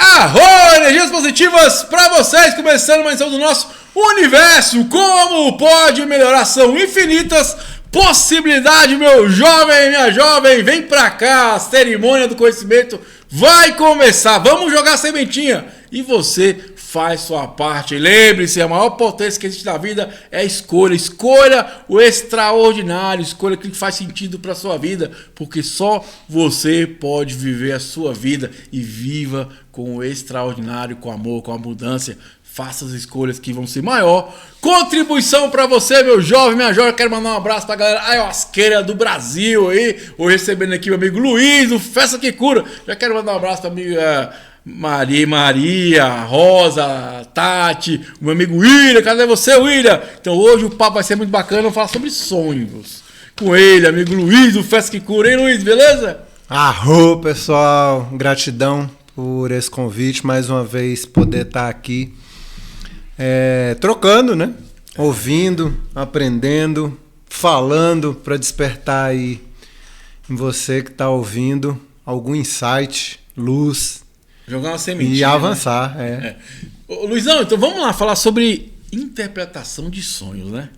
Arro, energias positivas para vocês, começando mais um do nosso universo. Como pode melhorar? São infinitas possibilidades, meu jovem, minha jovem. Vem pra cá, a cerimônia do conhecimento vai começar. Vamos jogar a sementinha e você faz sua parte. Lembre-se, a maior potência que existe na vida é a escolha. Escolha o extraordinário, escolha aquilo que faz sentido para sua vida, porque só você pode viver a sua vida e viva com o extraordinário, com amor, com abundância. Faça as escolhas que vão ser maior contribuição para você, meu jovem, minha jovem. Quero mandar um abraço pra galera ayahuasqueira do Brasil aí. Hoje recebendo aqui o meu amigo Luiz, o Festa que Cura. Já quero mandar um abraço pra amiga Maria, Rosa, Tati, o meu amigo William. Cadê você, William? Então hoje o papo vai ser muito bacana. Vamos falar sobre sonhos com ele, amigo Luiz, o Festa que Cura. Hein, Luiz? Beleza? Arro, pessoal. Gratidão por esse convite. Mais uma vez poder estar aqui. Trocando, né? Ouvindo, aprendendo, falando para despertar aí em você que está ouvindo algum insight, luz. Jogar uma sementinha. E avançar, Ô, Luizão, então vamos lá falar sobre interpretação de sonhos, né?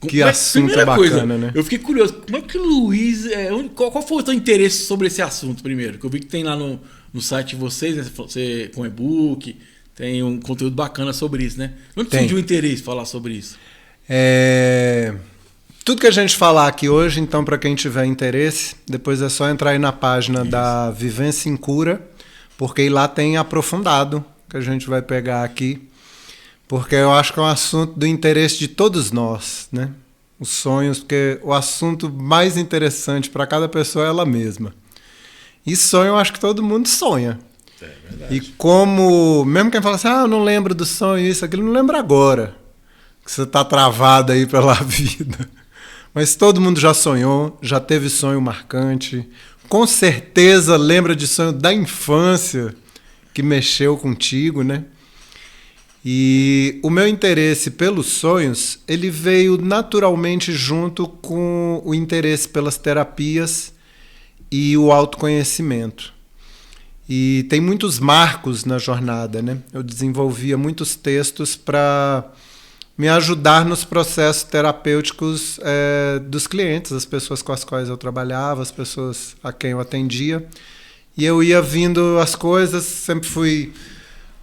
Que assunto bacana, coisa, né? Eu fiquei curioso, como é que o Luiz... qual foi o teu interesse sobre esse assunto primeiro? Que eu vi que tem lá no site de vocês, né? Você com e-book... Tem um conteúdo bacana sobre isso, né? Onde surgiu o interesse falar sobre isso? Tudo que a gente falar aqui hoje, então, para quem tiver interesse, depois é só entrar aí na página da Vivência em Cura, porque lá tem aprofundado, que a gente vai pegar aqui, porque eu acho que é um assunto do interesse de todos nós, né? Os sonhos, porque o assunto mais interessante para cada pessoa é ela mesma. E sonho, eu acho que todo mundo sonha. E como, mesmo quem fala assim, eu não lembro do sonho, isso, aquilo, não lembra agora, que você está travado aí pela vida. Mas todo mundo já sonhou, já teve sonho marcante, com certeza lembra de sonho da infância que mexeu contigo, né? E o meu interesse pelos sonhos, ele veio naturalmente junto com o interesse pelas terapias e o autoconhecimento. E tem muitos marcos na jornada, né? Eu desenvolvia muitos textos para me ajudar nos processos terapêuticos dos clientes, as pessoas com as quais eu trabalhava, as pessoas a quem eu atendia. E eu ia vindo as coisas, sempre fui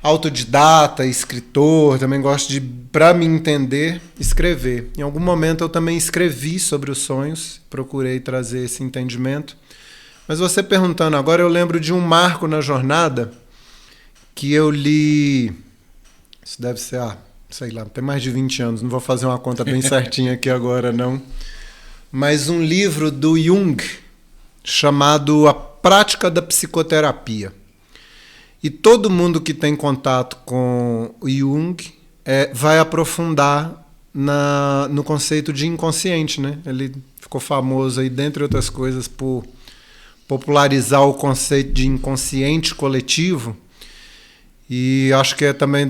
autodidata, escritor, também gosto de, para me entender, escrever. Em algum momento eu também escrevi sobre os sonhos, procurei trazer esse entendimento. Mas você perguntando agora, eu lembro de um marco na jornada que eu li, isso deve ser, sei lá, tem mais de 20 anos, não vou fazer uma conta bem certinha aqui agora não, mas um livro do Jung chamado A Prática da Psicoterapia. E todo mundo que tem contato com o Jung vai aprofundar no conceito de inconsciente, né? Ele ficou famoso aí, dentre outras coisas, por popularizar o conceito de inconsciente coletivo, e acho que é também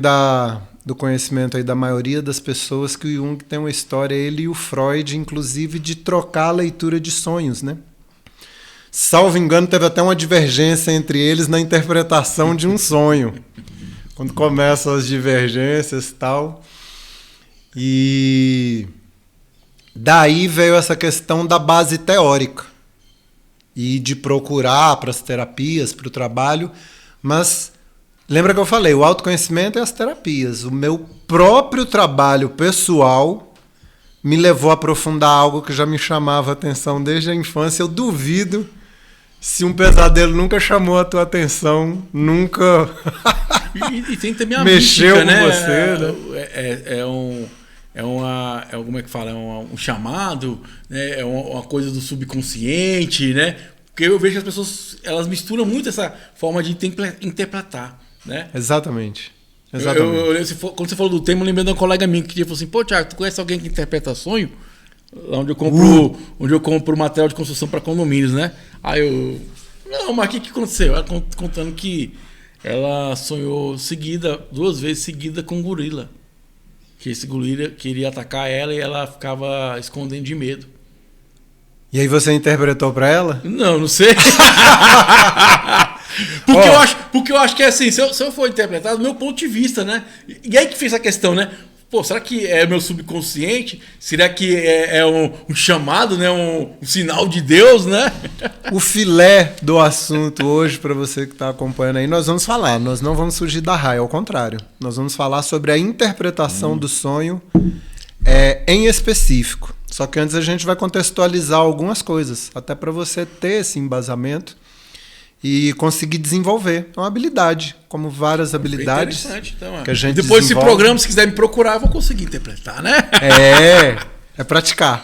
do conhecimento aí da maioria das pessoas que o Jung tem uma história, ele e o Freud, inclusive, de trocar a leitura de sonhos, né? Salvo engano, teve até uma divergência entre eles na interpretação de um sonho, quando começam as divergências e tal. E daí veio essa questão da base teórica, e de procurar para as terapias, para o trabalho, mas lembra que eu falei, o autoconhecimento é as terapias. O meu próprio trabalho pessoal me levou a aprofundar algo que já me chamava a atenção desde a infância. Eu duvido se um pesadelo nunca chamou a tua atenção, nunca e tem também a mexeu mística, com você, né? Como é que fala? Um chamado, né? É uma coisa do subconsciente, né? Porque eu vejo que as pessoas elas misturam muito essa forma de interpretar, né? Exatamente. Quando você falou do tema, eu lembrei de uma colega minha que falou assim: pô, Thiago, tu conhece alguém que interpreta sonho? Lá onde eu compro material de construção para condomínios, né? Aí eu... Não, mas o que aconteceu? Ela contando que ela sonhou duas vezes seguida com um gorila. Que esse gorila queria atacar ela e ela ficava escondendo de medo. E aí você interpretou para ela? Não sei. Porque eu acho que é assim, se eu for interpretar do meu ponto de vista, né? E aí que fez a questão, né? Pô, será que é meu subconsciente? Será que é um chamado, né? Um sinal de Deus, né? O filé do assunto hoje, para você que está acompanhando aí, nós vamos falar. Nós não vamos fugir da raia, ao contrário. Nós vamos falar sobre a interpretação do sonho em específico. Só que antes a gente vai contextualizar algumas coisas, até para você ter esse embasamento e conseguir desenvolver. É uma habilidade, como várias habilidades então, que a gente depois desenvolve. desse programa, se quiser me procurar, eu vou conseguir interpretar, né? É praticar.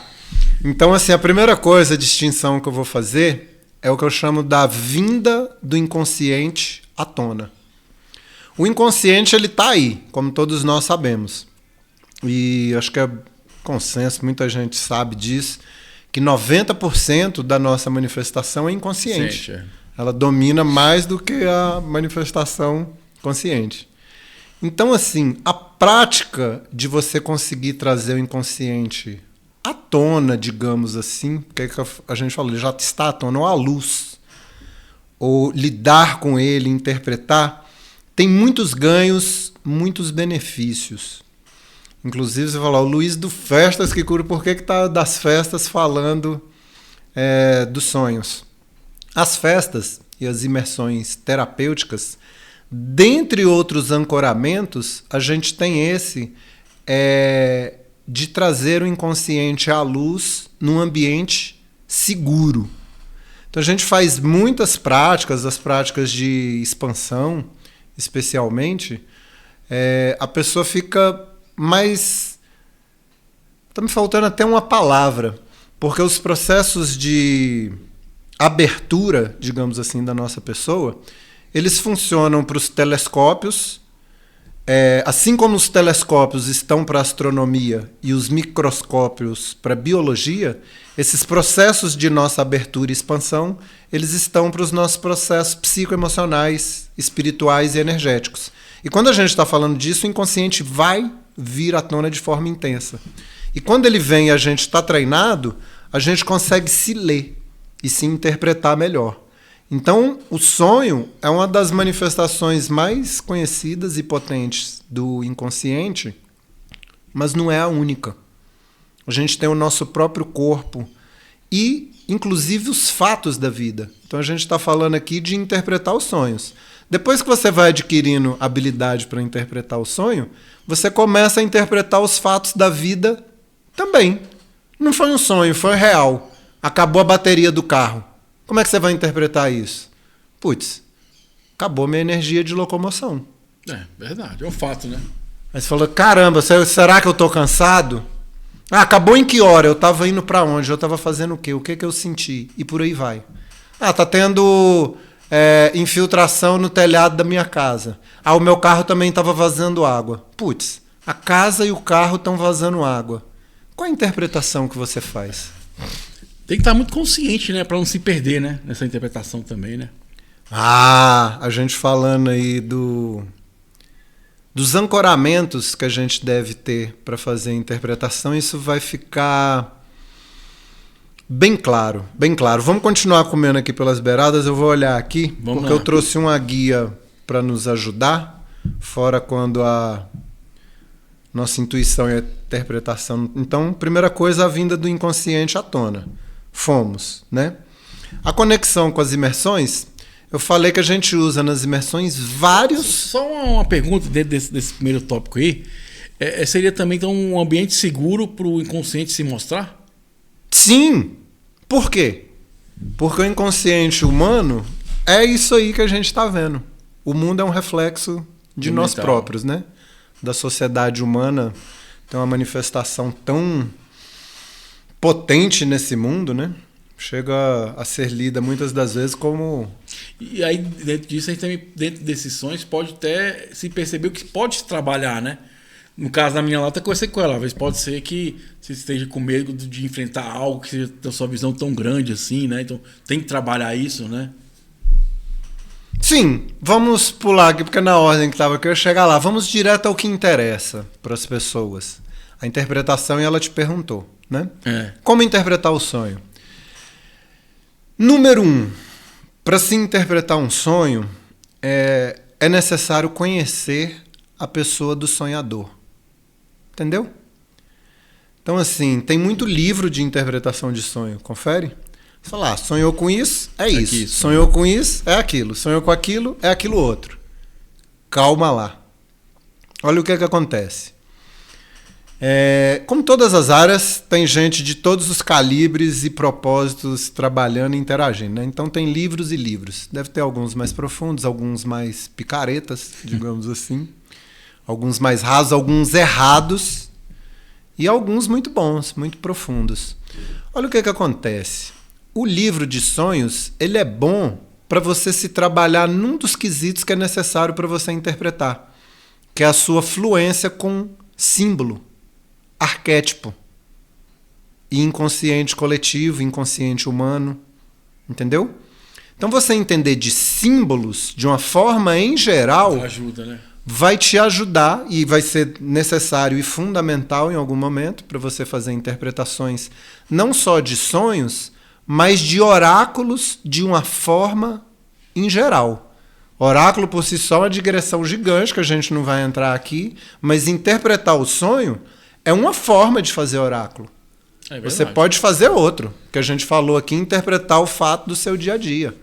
Então, assim, a primeira coisa, a distinção que eu vou fazer é o que eu chamo da vinda do inconsciente à tona. O inconsciente, ele tá aí, como todos nós sabemos. E acho que é consenso, muita gente sabe disso, que 90% da nossa manifestação é inconsciente. Ela domina mais do que a manifestação consciente. Então, assim, a prática de você conseguir trazer o inconsciente à tona, digamos assim, que a gente falou, ele já está à tona, ou à luz, ou lidar com ele, interpretar, tem muitos ganhos, muitos benefícios. Inclusive, você falou, o Luiz do Festas que Cura, por que está das festas falando dos sonhos? As festas e as imersões terapêuticas, dentre outros ancoramentos, a gente tem esse de trazer o inconsciente à luz num ambiente seguro. Então a gente faz muitas práticas, as práticas de expansão, especialmente, a pessoa fica mais... Está me faltando até uma palavra, porque os processos de abertura, digamos assim, da nossa pessoa, eles funcionam para os telescópios, assim como os telescópios estão para a astronomia e os microscópios para a biologia, esses processos de nossa abertura e expansão, eles estão para os nossos processos psicoemocionais, espirituais e energéticos. E quando a gente está falando disso, o inconsciente vai vir à tona de forma intensa. E quando ele vem e a gente está treinado, a gente consegue se ler e se interpretar melhor. Então, o sonho é uma das manifestações mais conhecidas e potentes do inconsciente, mas não é a única. A gente tem o nosso próprio corpo e, inclusive, os fatos da vida. Então, a gente está falando aqui de interpretar os sonhos. Depois que você vai adquirindo habilidade para interpretar o sonho, você começa a interpretar os fatos da vida também. Não foi um sonho, foi real. Acabou a bateria do carro. Como é que você vai interpretar isso? Putz, acabou minha energia de locomoção. Verdade, é um fato, né? Aí você falou, caramba, será que eu tô cansado? Acabou em que hora? Eu tava indo para onde? Eu tava fazendo o quê? O que eu senti? E por aí vai. Tá tendo infiltração no telhado da minha casa. O meu carro também tava vazando água. Putz, a casa e o carro estão vazando água. Qual a interpretação que você faz? Tem que estar muito consciente, né? Para não se perder, né? Nessa interpretação também, né? A gente falando aí dos ancoramentos que a gente deve ter para fazer a interpretação, isso vai ficar bem claro, bem claro. Vamos continuar comendo aqui pelas beiradas, eu vou olhar aqui, porque eu trouxe uma guia para nos ajudar, fora quando a nossa intuição e a interpretação. Então, primeira coisa, a vinda do inconsciente à tona. Fomos, né? A conexão com as imersões, eu falei que a gente usa nas imersões vários... Só uma pergunta dentro desse primeiro tópico aí. Seria também então, um ambiente seguro para o inconsciente se mostrar? Sim! Por quê? Porque o inconsciente humano é isso aí que a gente está vendo. O mundo é um reflexo de nós próprios, né? Da sociedade humana. Tem uma manifestação tão potente nesse mundo, né? Chega a ser lida muitas das vezes como... E aí, dentro disso, a gente também, dentro desses sonhos, pode até se perceber o que pode se trabalhar, né? No caso da minha lá, eu conversei com ela. Às vezes pode ser que você esteja com medo de enfrentar algo que seja da sua visão tão grande assim, né? Então, tem que trabalhar isso, né? Sim, vamos pular aqui, porque na ordem que estava aqui eu ia chegar lá. Vamos direto ao que interessa para as pessoas. A interpretação, e ela te perguntou, né? Como interpretar o sonho? Número 1. Para se interpretar um sonho, é necessário conhecer a pessoa do sonhador. Entendeu? Então, assim, tem muito livro de interpretação de sonho. Confere? Você fala, sonhou com isso, é isso. Aqui, sonhou com isso, é aquilo. Sonhou com aquilo, é aquilo outro. Calma lá. Olha o que acontece. Como todas as áreas, tem gente de todos os calibres e propósitos trabalhando e interagindo, né? Então tem livros e livros. Deve ter alguns mais profundos, alguns mais picaretas, digamos assim. Alguns mais rasos, alguns errados. E alguns muito bons, muito profundos. Olha o que acontece. O livro de sonhos, ele é bom para você se trabalhar num dos quesitos que é necessário para você interpretar, que é a sua fluência com símbolo, arquétipo e inconsciente coletivo, inconsciente humano, entendeu? Então você entender de símbolos de uma forma em geral ajuda, né? Vai te ajudar e vai ser necessário e fundamental em algum momento para você fazer interpretações não só de sonhos, mas de oráculos de uma forma em geral. Oráculo por si só é uma digressão gigante que a gente não vai entrar aqui, mas interpretar o sonho é uma forma de fazer oráculo. Você pode fazer outro, que a gente falou aqui, interpretar o fato do seu dia a dia.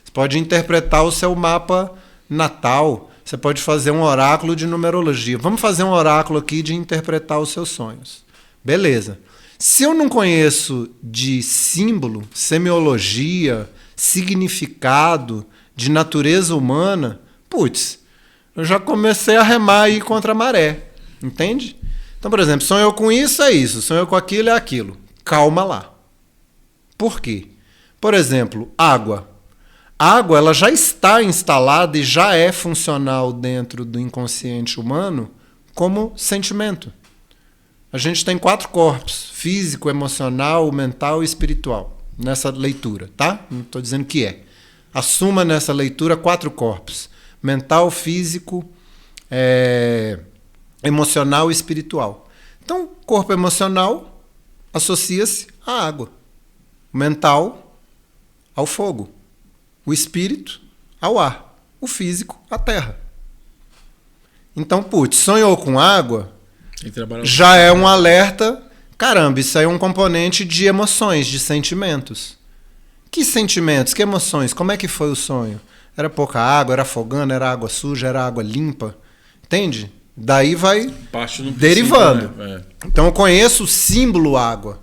Você pode interpretar o seu mapa natal. Você pode fazer um oráculo de numerologia. Vamos fazer um oráculo aqui de interpretar os seus sonhos. Beleza. Se eu não conheço de símbolo, semiologia, significado, de natureza humana, eu já comecei a remar aí contra a maré. Entende? Então, por exemplo, sonhou com isso, é isso. Sonhou com aquilo, é aquilo. Calma lá. Por quê? Por exemplo, água. A água ela já está instalada e já é funcional dentro do inconsciente humano como sentimento. A gente tem 4 corpos: físico, emocional, mental e espiritual, nessa leitura, tá? Não estou dizendo que é. Assuma nessa leitura 4 corpos: mental, físico, emocional e espiritual. Então, corpo emocional associa-se à água, o mental ao fogo, o espírito ao ar, o físico à terra. Então, sonhou com água, já é um alerta. Caramba, isso aí é um componente de emoções, de sentimentos. Que sentimentos, que emoções? Como é que foi o sonho? Era pouca água, era afogando, era água suja, era água limpa? Entende? Daí vai derivando. Né? Então eu conheço o símbolo água.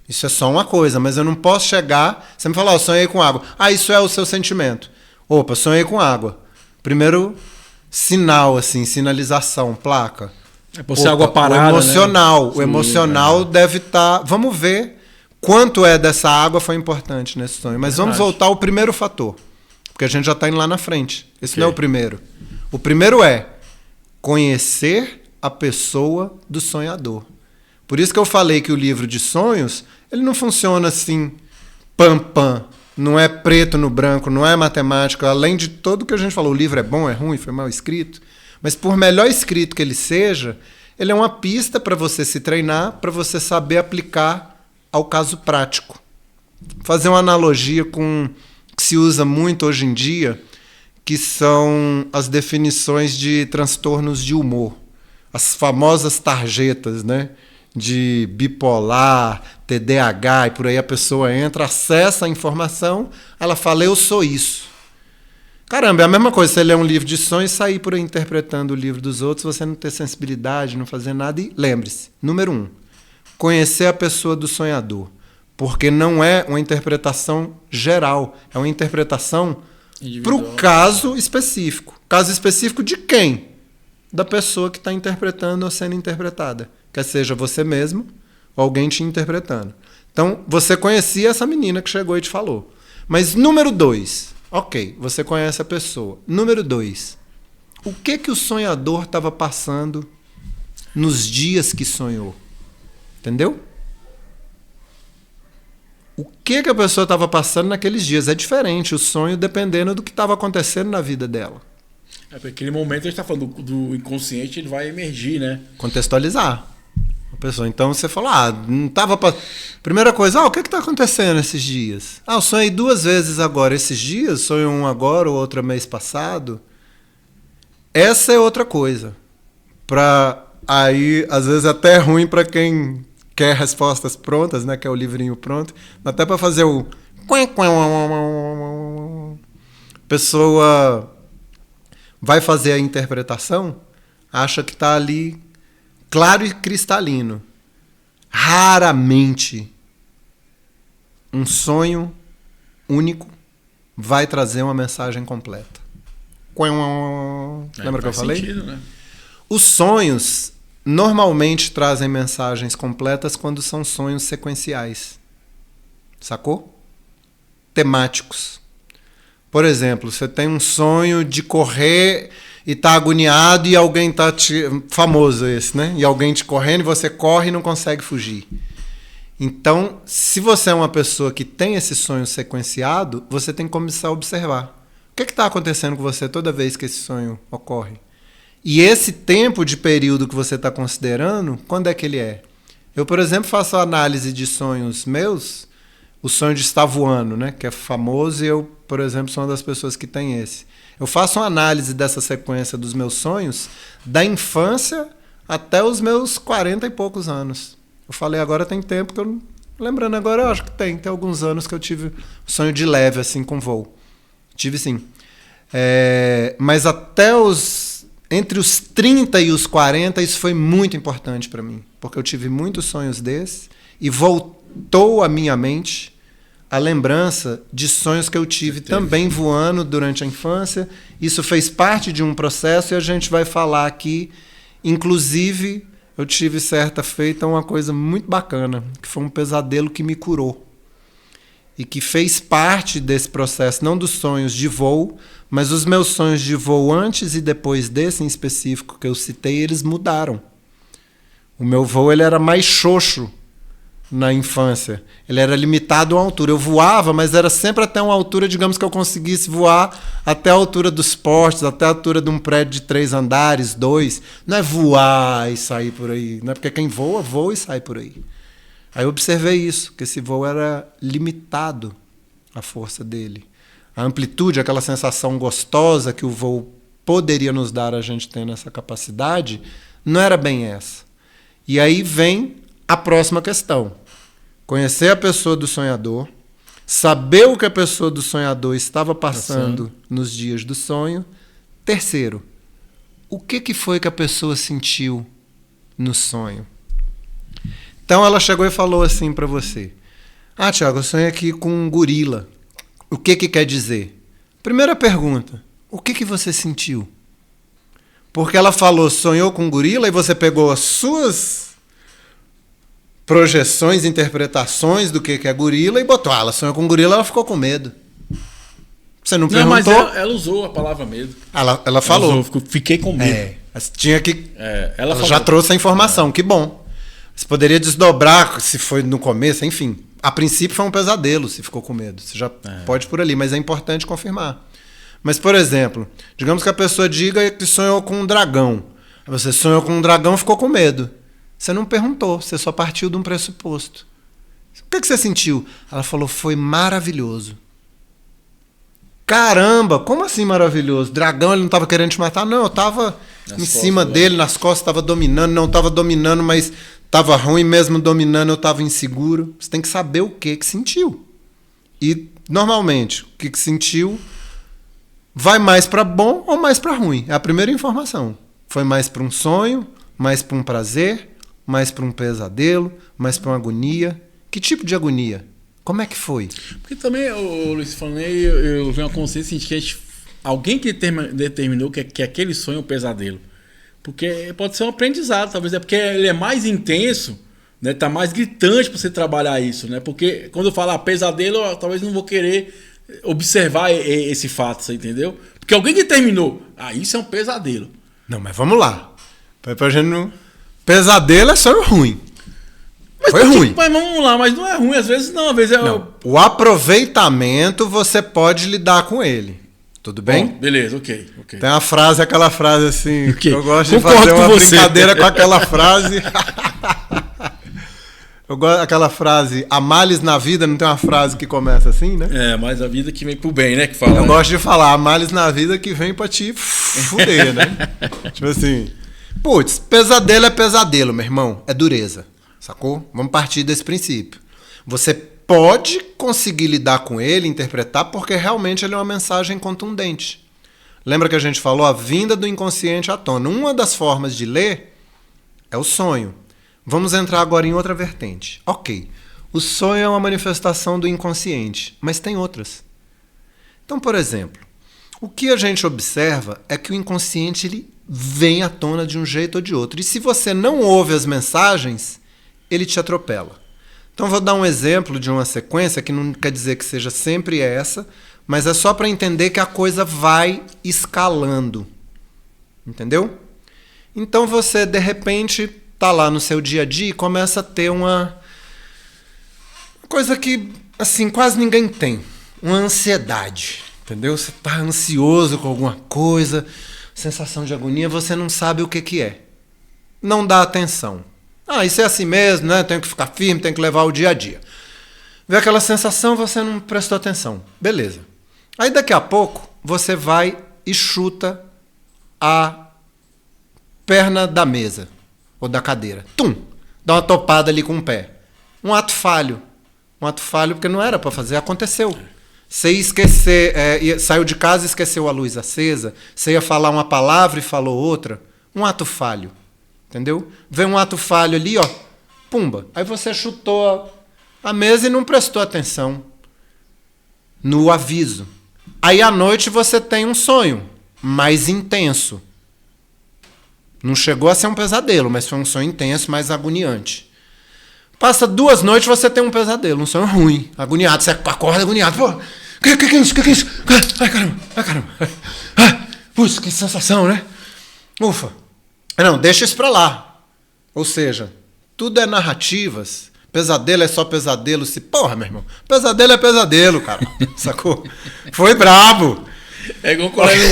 Isso é só uma coisa, mas eu não posso chegar... Você me fala, sonhei com água. Isso é o seu sentimento. Opa, sonhei com água. Primeiro sinal, assim, sinalização, placa. Por ser água parada, o emocional. Né? O emocional deve estar... Vamos ver quanto dessa água foi importante nesse sonho. Mas vamos voltar ao primeiro fator. Porque a gente já está indo lá na frente. Esse não é o primeiro. O primeiro é conhecer a pessoa do sonhador. Por isso que eu falei que o livro de sonhos, ele não funciona assim, pam. Não é preto no branco, não é matemática. Além de tudo que a gente falou, o livro é bom, é ruim, foi mal escrito. Mas por melhor escrito que ele seja, ele é uma pista para você se treinar, para você saber aplicar ao caso prático. Fazer uma analogia com o que se usa muito hoje em dia, que são as definições de transtornos de humor. As famosas tarjetas, né? De bipolar, TDAH, e por aí a pessoa entra, acessa a informação, ela fala, eu sou isso. Caramba, é a mesma coisa você ler um livro de sonhos e sair por aí interpretando o livro dos outros, você não ter sensibilidade, não fazer nada. E lembre-se, número 1, conhecer a pessoa do sonhador. Porque não é uma interpretação geral, é uma interpretação para o caso específico. Caso específico de quem? Da pessoa que está interpretando ou sendo interpretada. Quer seja você mesmo ou alguém te interpretando. Então, você conhecia essa menina que chegou e te falou. Mas número 2, ok, você conhece a pessoa. Número 2, o que o sonhador estava passando nos dias que sonhou? Entendeu? O que a pessoa estava passando naqueles dias? É diferente o sonho dependendo do que estava acontecendo na vida dela. Porque naquele momento a gente está falando do inconsciente, ele vai emergir, né? Contextualizar. A pessoa, então você fala, não tava pra... Primeira coisa, o que tá acontecendo esses dias? Eu sonhei 2 vezes agora esses dias, sonhei um agora, o outro mês passado. Essa é outra coisa. Aí, às vezes até é ruim para quem quer respostas prontas, né? Que é o livrinho pronto. Até para fazer o... Pessoa vai fazer a interpretação, acha que está ali claro e cristalino. Raramente um sonho único vai trazer uma mensagem completa. Lembra que eu falei? Sentido, né? Os sonhos normalmente trazem mensagens completas quando são sonhos sequenciais. Sacou? Temáticos. Por exemplo, você tem um sonho de correr e tá agoniado e alguém tá famoso esse, né? E alguém te correndo e você corre e não consegue fugir. Então, se você é uma pessoa que tem esse sonho sequenciado, você tem que começar a observar. O que está acontecendo com você toda vez que esse sonho ocorre? E esse tempo de período que você está considerando, quando é que ele é? Eu, por exemplo, faço a análise de sonhos meus, o sonho de estar voando, né? Que é famoso, e eu, por exemplo, sou uma das pessoas que tem esse. Eu faço uma análise dessa sequência dos meus sonhos da infância até os meus 40 e poucos anos. Eu falei, agora tem tempo que eu... Lembrando agora, eu acho que tem alguns anos que eu tive sonho de leve, assim, com voo. Tive sim. Mas até entre os 30 e os 40, isso foi muito importante para mim. Porque eu tive muitos sonhos desses e voltou à minha mente a lembrança de sonhos que eu tive também voando durante a infância. Isso fez parte de um processo e a gente vai falar aqui. Inclusive, eu tive certa feita uma coisa muito bacana, que foi um pesadelo que me curou. E que fez parte desse processo, não dos sonhos de voo, mas os meus sonhos de voo antes e depois desse em específico que eu citei, eles mudaram. O meu voo ele era mais xoxo na infância. Ele era limitado a uma altura. Eu voava, mas era sempre até uma altura, digamos que eu conseguisse voar até a altura dos postes, até a altura de um prédio de 3 andares, 2. Não é voar e sair por aí. Não é porque quem voa, voa e sai por aí. Aí eu observei isso, que esse voo era limitado, a força dele. A amplitude, aquela sensação gostosa que o voo poderia nos dar, a gente tendo essa capacidade, não era bem essa. E aí vem a próxima questão. Conhecer a pessoa do sonhador, saber o que a pessoa do sonhador estava passando nos dias do sonho. Terceiro, o que foi que a pessoa sentiu no sonho? Então ela chegou e falou assim para você: Thiago, eu sonhei aqui com um gorila. O que quer dizer? Primeira pergunta, o que você sentiu? Porque ela falou, sonhou com um gorila, e você pegou as suas projeções, interpretações do que é gorila e botou. Ela sonhou com um gorila, ela ficou com medo. Você não perguntou? Mas ela usou a palavra medo. Ela falou. Ela usou, fiquei com medo. Tinha que... ela já trouxe a informação, que bom. Você poderia desdobrar se foi no começo, enfim. A princípio foi um pesadelo, se ficou com medo. Você já pode ir por ali, mas é importante confirmar. Mas, por exemplo, digamos que a pessoa diga que sonhou com um dragão. Você sonhou com um dragão e ficou com medo. Você não perguntou, você só partiu de um pressuposto. O que você sentiu? Ela falou, foi maravilhoso. Caramba, como assim maravilhoso? Dragão, ele não estava querendo te matar? Não, eu estava em cima dele, nas costas, estava dominando. Não estava dominando, mas estava ruim, mesmo dominando, eu estava inseguro. Você tem que saber o que sentiu. E, normalmente, o que sentiu vai mais para bom ou mais para ruim. É a primeira informação. Foi mais para um sonho, mais para um prazer, mais para um pesadelo, mais para uma agonia. Que tipo de agonia? Como é que foi? Porque também, o Luiz falando aí, eu vi uma consciência de que alguém que determinou que aquele sonho é um pesadelo. Porque pode ser um aprendizado, talvez é porque ele é mais intenso, né? Tá mais gritante para você trabalhar isso, né? Porque quando eu falar pesadelo, eu talvez não vou querer observar esse fato, você entendeu? Porque alguém determinou, isso é um pesadelo. Não, mas vamos lá. Pra gente não... Pesadelo é sonho ruim. Mas foi ruim. Mas vamos lá, mas não é ruim, às vezes não, às vezes é... Não. O aproveitamento você pode lidar com ele. Tudo bem? Bom, beleza, ok. Tem uma frase, aquela frase assim, que eu gosto Concordo de fazer uma com você. brincadeira com aquela frase. Eu gosto daquela frase, há males na vida, não tem uma frase que começa assim, né? É, mas a vida que vem pro bem, né? Que fala. Eu gosto de falar, há males na vida que vem pra te fuder, né? Tipo assim, putz, pesadelo é pesadelo, meu irmão, é dureza, sacou? Vamos partir desse princípio. Você pode conseguir lidar com ele, interpretar, porque realmente ele é uma mensagem contundente. Lembra que a gente falou a vinda do inconsciente à tona? Uma das formas de ler é o sonho. Vamos entrar agora em outra vertente. Ok, o sonho é uma manifestação do inconsciente, mas tem outras. Então, por exemplo, o que a gente observa é que o inconsciente ele vem à tona de um jeito ou de outro. E se você não ouve as mensagens, ele te atropela. Então, vou dar um exemplo de uma sequência que não quer dizer que seja sempre essa, mas é só para entender que a coisa vai escalando. Entendeu? Então, você, de repente, tá lá no seu dia a dia e começa a ter uma coisa que, assim, quase ninguém tem. Uma ansiedade, entendeu? Você tá ansioso com alguma coisa, sensação de agonia, você não sabe o que é. Não dá atenção. Ah, isso é assim mesmo, né? Tenho que ficar firme, tenho que levar o dia a dia. Vê aquela sensação, você não prestou atenção. Beleza. Aí daqui a pouco, você vai e chuta a perna da mesa. Ou da cadeira. Tum! Dá uma topada ali com o pé. Um ato falho. Um ato falho porque não era para fazer, aconteceu. Você ia esquecer, saiu de casa e esqueceu a luz acesa. Você ia falar uma palavra e falou outra. Um ato falho. Entendeu? Vem um ato falho ali, ó. Pumba. Aí você chutou a mesa e não prestou atenção no aviso. Aí à noite você tem um sonho mais intenso. Não chegou a ser um pesadelo, mas foi um sonho intenso, mais agoniante. Passa 2 noites, você tem um pesadelo, um sonho ruim, agoniado. Você acorda agoniado. Pô, que é isso? Que é isso? Ai, caramba. Putz, que sensação, né? Ufa. Não, deixa isso pra lá. Ou seja, tudo é narrativas. Pesadelo é só pesadelo. Porra, meu irmão. Pesadelo é pesadelo, cara. Sacou? Foi brabo. É igual o colega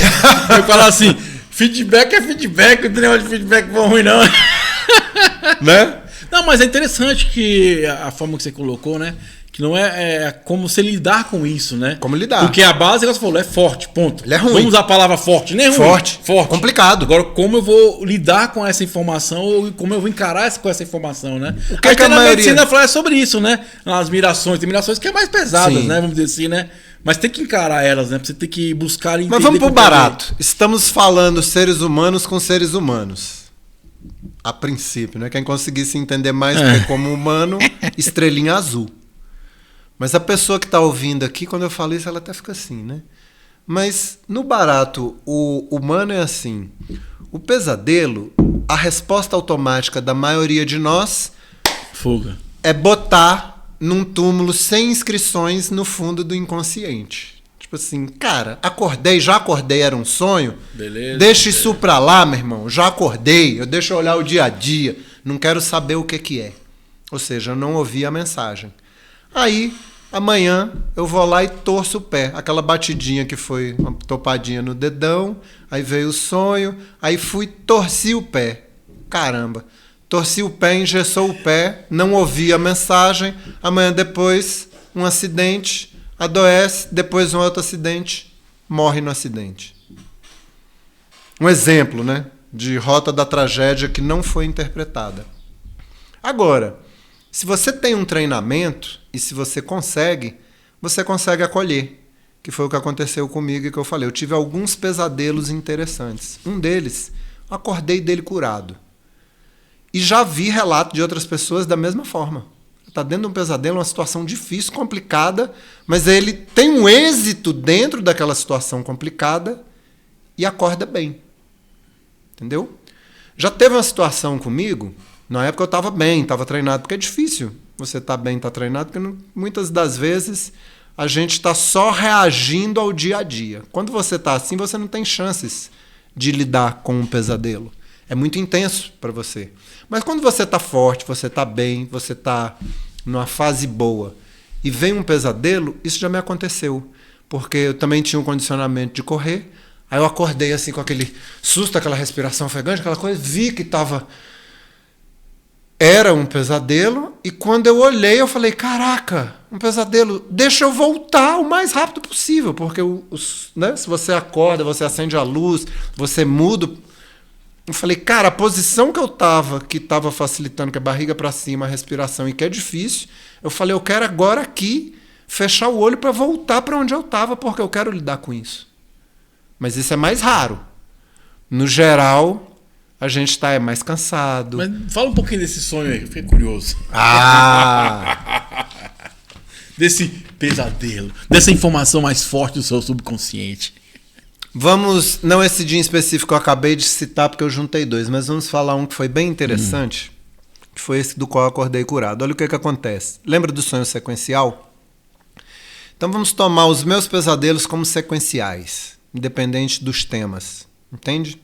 eu falo assim... Feedback é feedback, não tem negócio de feedback bom ruim, não. Né? Não, mas é interessante que a forma que você colocou, né? Que não é como você lidar com isso, né? Como lidar. Porque a base, que você falou, é forte, ponto. Ele é ruim. Vamos usar a palavra forte, nem ruim. Forte. Complicado. Agora, como eu vou lidar com essa informação, ou como eu vou encarar com essa informação, né? O que a na maioria... medicina fala sobre isso, né? As mirações, tem mirações que é mais pesadas, Sim. né? Vamos dizer assim, né? Mas tem que encarar elas, né? Você tem que buscar entender. Mas vamos pro barato. Estamos falando seres humanos com seres humanos. A princípio, né? Quem conseguisse entender mais como humano, estrelinha azul. Mas a pessoa que está ouvindo aqui, quando eu falo isso, ela até fica assim, né? Mas no barato, o humano é assim. O pesadelo, a resposta automática da maioria de nós fuga. É botar num túmulo sem inscrições no fundo do inconsciente. Tipo assim, cara, já acordei, era um sonho. Beleza. Deixa isso pra lá, meu irmão. Já acordei, eu deixo eu olhar o dia a dia. Não quero saber o que é. Ou seja, eu não ouvi a mensagem. Aí, amanhã, eu vou lá e torço o pé. Aquela batidinha que foi uma topadinha no dedão. Aí veio o sonho. Aí torci o pé. Caramba. Torci o pé, engessou o pé, não ouvi a mensagem. Amanhã depois, um acidente, adoece, depois um outro acidente, morre no acidente. Um exemplo, né, de rota da tragédia que não foi interpretada. Agora, se você tem um treinamento e se você consegue acolher, que foi o que aconteceu comigo e que eu falei. Eu tive alguns pesadelos interessantes. Um deles, acordei dele curado. E já vi relato de outras pessoas da mesma forma. Está dentro de um pesadelo, uma situação difícil, complicada, mas ele tem um êxito dentro daquela situação complicada e acorda bem. Entendeu? Já teve uma situação comigo, na época eu estava bem, estava treinado, porque é difícil você estar bem, estar treinado, porque muitas das vezes a gente está só reagindo ao dia a dia. Quando você está assim, você não tem chances de lidar com um pesadelo. É muito intenso para você. Mas quando você está forte, você está bem, você está numa fase boa e vem um pesadelo, isso já me aconteceu. Porque eu também tinha um condicionamento de correr, aí eu acordei assim com aquele susto, aquela respiração ofegante, aquela coisa, vi que estava era um pesadelo, e quando eu olhei, eu falei, caraca, um pesadelo, deixa eu voltar o mais rápido possível, porque né, se você acorda, você acende a luz, você muda. Eu falei, cara, a posição que tava facilitando, que é barriga para cima, a respiração, e que é difícil, eu falei, eu quero agora aqui fechar o olho para voltar para onde eu tava, porque eu quero lidar com isso. Mas isso é mais raro. No geral, a gente é mais cansado. Mas fala um pouquinho desse sonho aí, eu fiquei curioso. Desse pesadelo, dessa informação mais forte do seu subconsciente. Vamos, não esse dia em específico eu acabei de citar porque eu juntei dois, mas vamos falar um que foi bem interessante, que foi esse do qual eu acordei curado. Olha o que acontece. Lembra do sonho sequencial? Então vamos tomar os meus pesadelos como sequenciais, independente dos temas. Entende?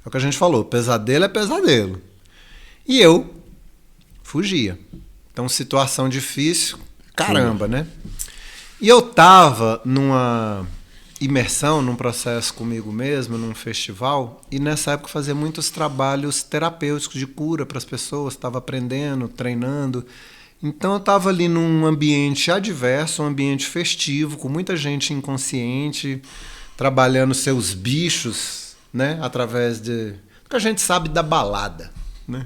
É o que a gente falou, pesadelo é pesadelo. E eu fugia. Então, situação difícil, caramba, né? E eu tava numa imersão, num processo comigo mesmo, num festival, e nessa época eu fazia muitos trabalhos terapêuticos de cura para as pessoas, estava aprendendo, treinando. Então eu estava ali num ambiente adverso, um ambiente festivo, com muita gente inconsciente, trabalhando seus bichos, né, através do que a gente sabe da balada, né?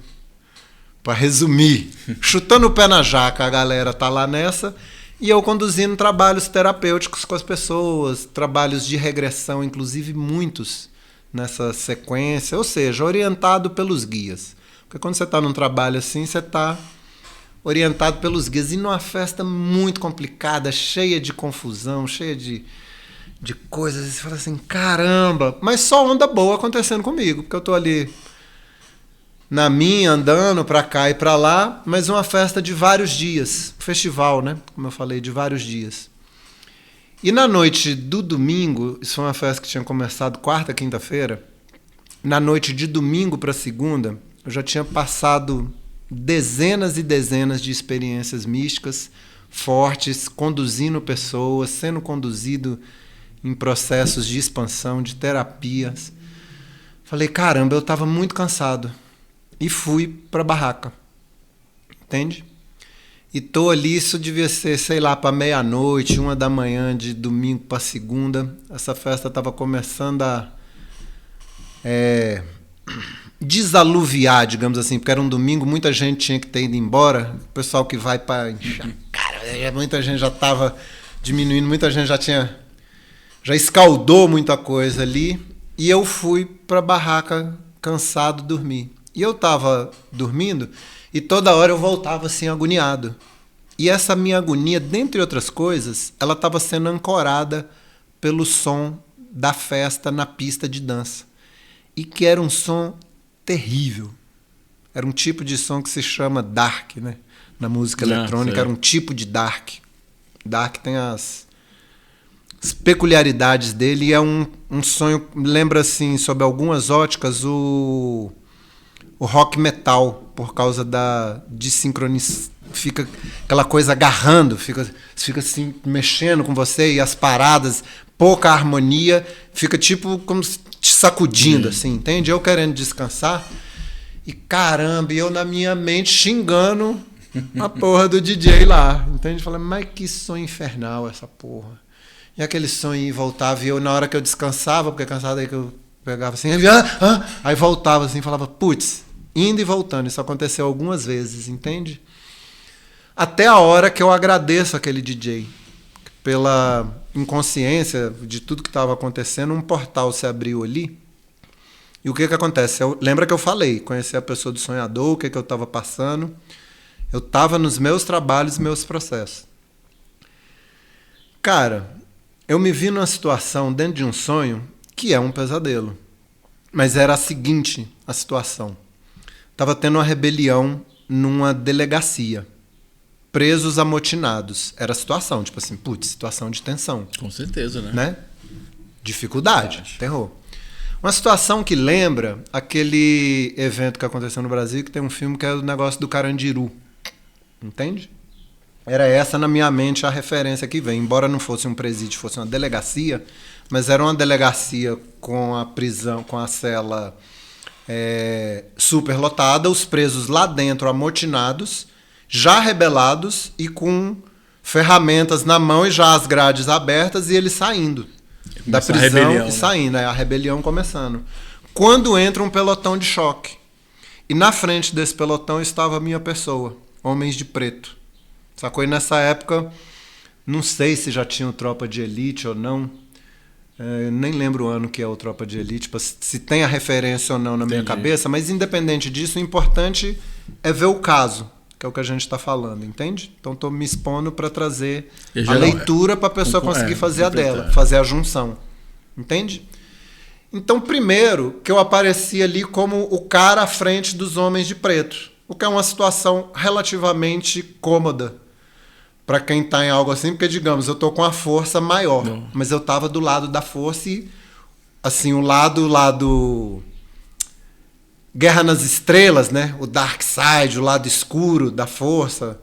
Para resumir, chutando o pé na jaca, a galera tá lá nessa, e eu conduzindo trabalhos terapêuticos com as pessoas, trabalhos de regressão, inclusive muitos nessa sequência, ou seja, orientado pelos guias. Porque quando você está num trabalho assim, você está orientado pelos guias, e numa festa muito complicada, cheia de confusão, cheia de coisas, e você fala assim, caramba, mas só onda boa acontecendo comigo, porque eu tô ali na minha, andando pra cá e pra lá, mas uma festa de vários dias, festival, né, como eu falei, de vários dias. E na noite do domingo, isso foi uma festa que tinha começado quarta, quinta-feira, na noite de domingo pra segunda, eu já tinha passado dezenas e dezenas de experiências místicas fortes, conduzindo pessoas, sendo conduzido em processos de expansão, de terapias. Falei, caramba, eu estava muito cansado. E fui para a barraca. Entende? E tô ali, isso devia ser, sei lá, para meia-noite, 1h de domingo para segunda. Essa festa estava começando a desaluviar, digamos assim, porque era um domingo, muita gente tinha que ter ido embora. O pessoal que vai para encher, cara, muita gente já estava diminuindo, muita gente já escaldou muita coisa ali, e eu fui para a barraca cansado dormir. E eu estava dormindo e toda hora eu voltava assim agoniado. E essa minha agonia, dentre outras coisas, ela estava sendo ancorada pelo som da festa na pista de dança. E que era um som terrível. Era um tipo de som que se chama dark, né? Na música eletrônica era um tipo de dark. Dark tem as peculiaridades dele, e é um sonho, lembra assim, sob algumas óticas, o rock metal, por causa da desincronização, fica aquela coisa agarrando, fica assim, mexendo com você, e as paradas, pouca harmonia, fica tipo como te sacudindo, assim, entende? Eu querendo descansar, e caramba, eu na minha mente xingando a porra do DJ lá, entende? Falando, mas que som infernal essa porra. E aquele sonho voltava, e eu, na hora que eu descansava, porque cansado aí que eu pegava assim, aí voltava assim, falava, putz, indo e voltando. Isso aconteceu algumas vezes, entende? Até a hora que eu agradeço aquele DJ. Pela inconsciência de tudo que estava acontecendo, um portal se abriu ali. E o que acontece? Lembra que eu falei, conheci a pessoa do sonhador, o que eu estava passando. Eu estava nos meus trabalhos, meus processos. Cara, eu me vi numa situação dentro de um sonho que é um pesadelo. Mas era a seguinte, a situação. Estava tendo uma rebelião numa delegacia. Presos amotinados. Era a situação, tipo assim, putz, situação de tensão. Com certeza, né? Dificuldade, terror. Uma situação que lembra aquele evento que aconteceu no Brasil, que tem um filme que é o negócio do Carandiru. Entende? Era essa na minha mente a referência que vem. Embora não fosse um presídio, fosse uma delegacia, mas era uma delegacia com a prisão, com a cela superlotada, os presos lá dentro amotinados, já rebelados e com ferramentas na mão e já as grades abertas e eles saindo da prisão e saindo, a rebelião começando. Quando entra um pelotão de choque. E na frente desse pelotão estava a minha pessoa, homens de preto. Sacou? E nessa época, não sei se já tinha o Tropa de Elite ou não. Nem lembro o ano que é o Tropa de Elite, se tem a referência ou não na minha cabeça, mas independente disso, o importante é ver o caso, que é o que a gente está falando, entende? Então estou me expondo para trazer a leitura para a pessoa conseguir fazer a dela, fazer a junção, entende? Então, primeiro, que eu apareci ali como o cara à frente dos homens de preto, o que é uma situação relativamente cômoda para quem está em algo assim, porque, digamos, eu estou com a força maior, mas eu estava do lado da força e, assim, o lado Guerra nas Estrelas, né? O Dark Side, o lado escuro da força.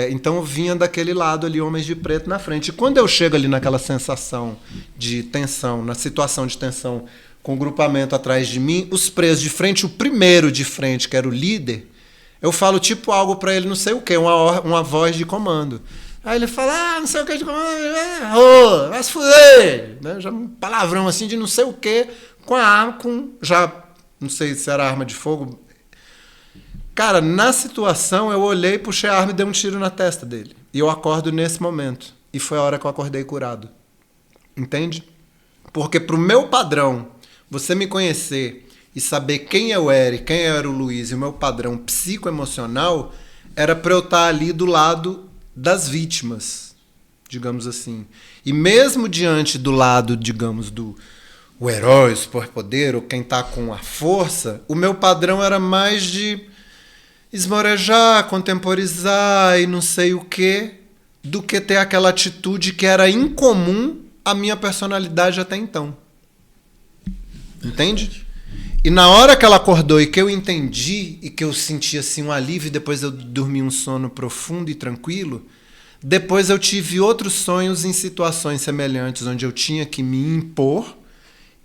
Então eu vinha daquele lado ali, homens de preto na frente. E quando eu chego ali naquela sensação de tensão, na situação de tensão, com o grupamento atrás de mim, os presos de frente, o primeiro de frente, que era o líder, eu falo tipo algo pra ele, não sei o que, uma voz de comando. Aí ele fala, não sei o que de comando, vai se fuder, né? Já um palavrão assim de não sei o que, com a arma, já não sei se era arma de fogo. Cara, na situação eu olhei, puxei a arma e dei um tiro na testa dele. E eu acordo nesse momento. E foi a hora que eu acordei curado. Entende? Porque pro meu padrão, você me conhecer e saber quem eu era e quem era o Luiz e o meu padrão psicoemocional, era para eu estar ali do lado das vítimas, digamos assim. E mesmo diante do lado, digamos, o herói, o superpoder, ou quem tá com a força, o meu padrão era mais de esmorejar, contemporizar e não sei o quê, do que ter aquela atitude que era incomum à minha personalidade até então. Entende? E na hora que ela acordou e que eu entendi e que eu senti assim um alívio, depois eu dormi um sono profundo e tranquilo, depois eu tive outros sonhos em situações semelhantes, onde eu tinha que me impor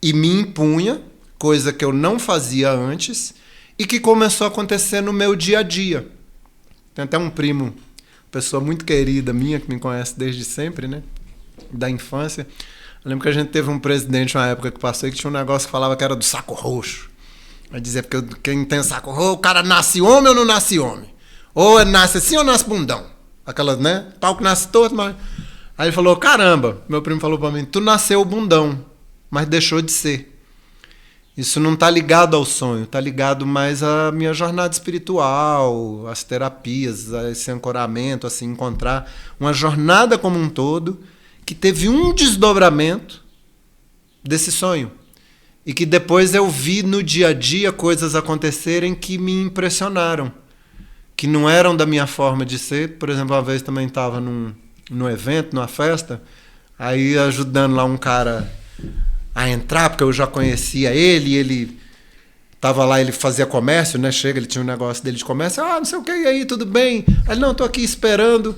e me impunha, coisa que eu não fazia antes, e que começou a acontecer no meu dia a dia. Tem até um primo, pessoa muito querida minha, que me conhece desde sempre, né? Da infância. Eu lembro que a gente teve um presidente uma época que passou e que tinha um negócio que falava que era do saco roxo. Vai dizer, porque quem tem saco roxo, o cara nasce homem ou não nasce homem? Ou nasce assim ou nasce bundão? Aquelas, né? Pau que nasce todo, mas... Aí ele falou, caramba, meu primo falou pra mim, tu nasceu bundão, mas deixou de ser. Isso não tá ligado ao sonho, tá ligado mais à minha jornada espiritual, às terapias, a esse ancoramento, assim, encontrar uma jornada como um todo que teve um desdobramento desse sonho. E que depois eu vi no dia a dia coisas acontecerem que me impressionaram. Que não eram da minha forma de ser. Por exemplo, uma vez também estava num evento, numa festa, aí ajudando lá um cara a entrar, porque eu já conhecia ele, e ele estava lá, ele fazia comércio, né? Ele tinha um negócio dele de comércio, não sei o que, e aí, tudo bem? Aí, não, tô aqui esperando.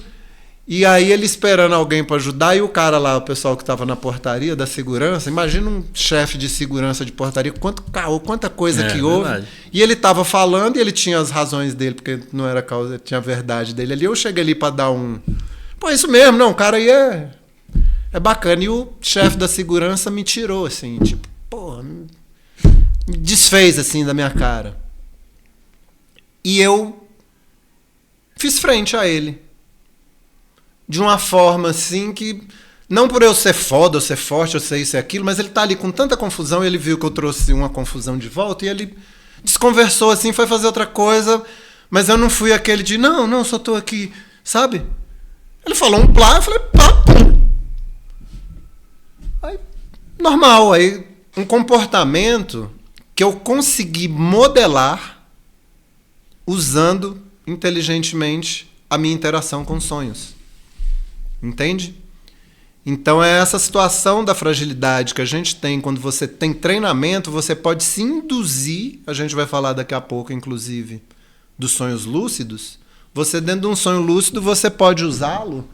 E aí ele esperando alguém para ajudar, e o cara lá, o pessoal que estava na portaria da segurança, imagina um chefe de segurança de portaria, quanta coisa que houve. Verdade. E ele estava falando, e ele tinha as razões dele, porque não era causa, tinha a verdade dele ali. Eu cheguei ali para dar pô, isso mesmo, não, o cara aí é bacana. E o chefe da segurança me tirou, assim, tipo, pô, me desfez, assim, da minha cara. E eu fiz frente a ele. De uma forma assim que, não por eu ser foda, eu ser forte, eu ser isso e aquilo, mas ele tá ali com tanta confusão, e ele viu que eu trouxe uma confusão de volta, e ele desconversou assim, foi fazer outra coisa, mas eu não fui aquele de, não, só tô aqui, sabe? Ele falou um plá, eu falei, pá, pum. Aí, normal, aí um comportamento que eu consegui modelar usando inteligentemente a minha interação com sonhos. Entende? Então é essa situação da fragilidade que a gente tem quando você tem treinamento, você pode se induzir, a gente vai falar daqui a pouco, inclusive, dos sonhos lúcidos. Você, dentro de um sonho lúcido, você pode usá-lo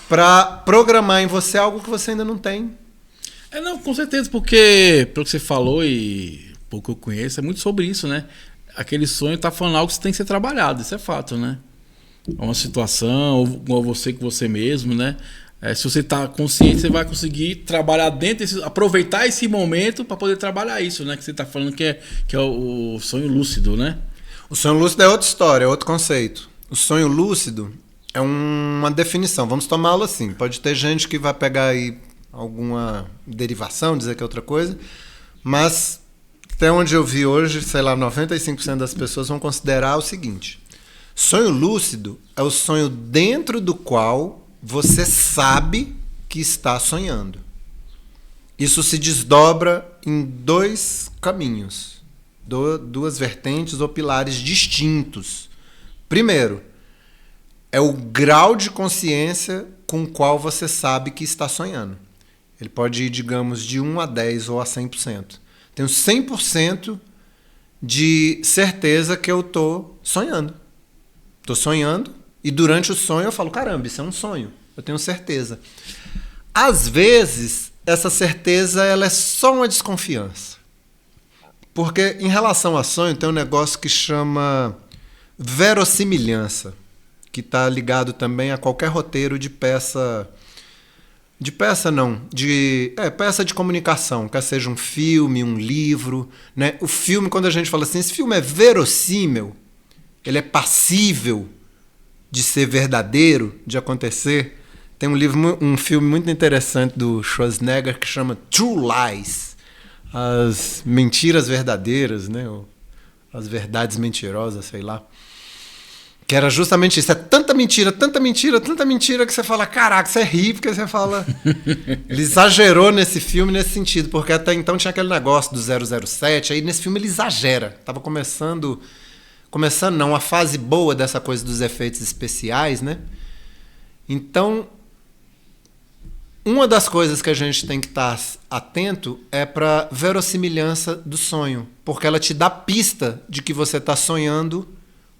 para programar em você algo que você ainda não tem. Não, com certeza, porque, pelo que você falou, e pouco eu conheço, é muito sobre isso, né? Aquele sonho tá falando algo que tem que ser trabalhado, isso é fato, né? É uma situação, ou você com você mesmo, né? Se você tá consciente, você vai conseguir trabalhar aproveitar esse momento para poder trabalhar isso, né? Que você tá falando que é o sonho lúcido, né? O sonho lúcido é outra história, é outro conceito. O sonho lúcido é uma definição, vamos tomá-lo assim. Pode ter gente que vai pegar aí alguma derivação, dizer que é outra coisa, mas até onde eu vi hoje, sei lá, 95% das pessoas vão considerar o seguinte: sonho lúcido é o sonho dentro do qual você sabe que está sonhando. Isso se desdobra em dois caminhos, duas vertentes ou pilares distintos. Primeiro, é o grau de consciência com o qual você sabe que está sonhando. Ele pode ir, digamos, de 1 a 10 ou a 100%. Tenho 100% de certeza que eu estou sonhando. Estou sonhando e durante o sonho eu falo, caramba, isso é um sonho. Eu tenho certeza. Às vezes, essa certeza ela é só uma desconfiança. Porque em relação a sonho tem um negócio que chama verossimilhança, que está ligado também a qualquer roteiro de peça de comunicação, quer seja um filme, um livro, né? O filme, quando a gente fala assim, esse filme é verossímil, ele é passível de ser verdadeiro, de acontecer. Tem um filme muito interessante do Schwarzenegger que chama True Lies, as mentiras verdadeiras, né? Ou as verdades mentirosas, sei lá. Que era justamente isso. É tanta mentira que você fala, caraca, você ri, porque você fala... Ele exagerou nesse filme nesse sentido, porque até então tinha aquele negócio do 007, aí nesse filme ele exagera. Tava começando não, a fase boa dessa coisa dos efeitos especiais, né? Então, uma das coisas que a gente tem que estar atento é para verossimilhança do sonho, porque ela te dá pista de que você está sonhando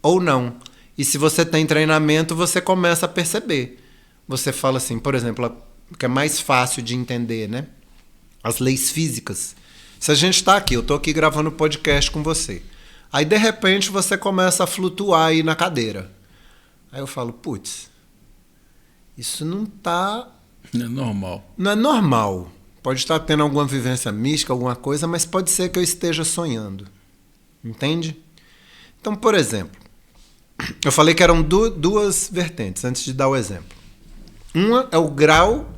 ou não. E se você tem treinamento, você começa a perceber. Você fala assim, por exemplo, que é mais fácil de entender, né? As leis físicas. Se a gente está aqui, eu estou aqui gravando podcast com você. Aí, de repente, você começa a flutuar aí na cadeira. Aí eu falo, putz, isso não tá... Não é normal. Não é normal. Pode estar tendo alguma vivência mística, alguma coisa, mas pode ser que eu esteja sonhando. Entende? Então, por exemplo, eu falei que eram duas vertentes, antes de dar o exemplo. Uma é o grau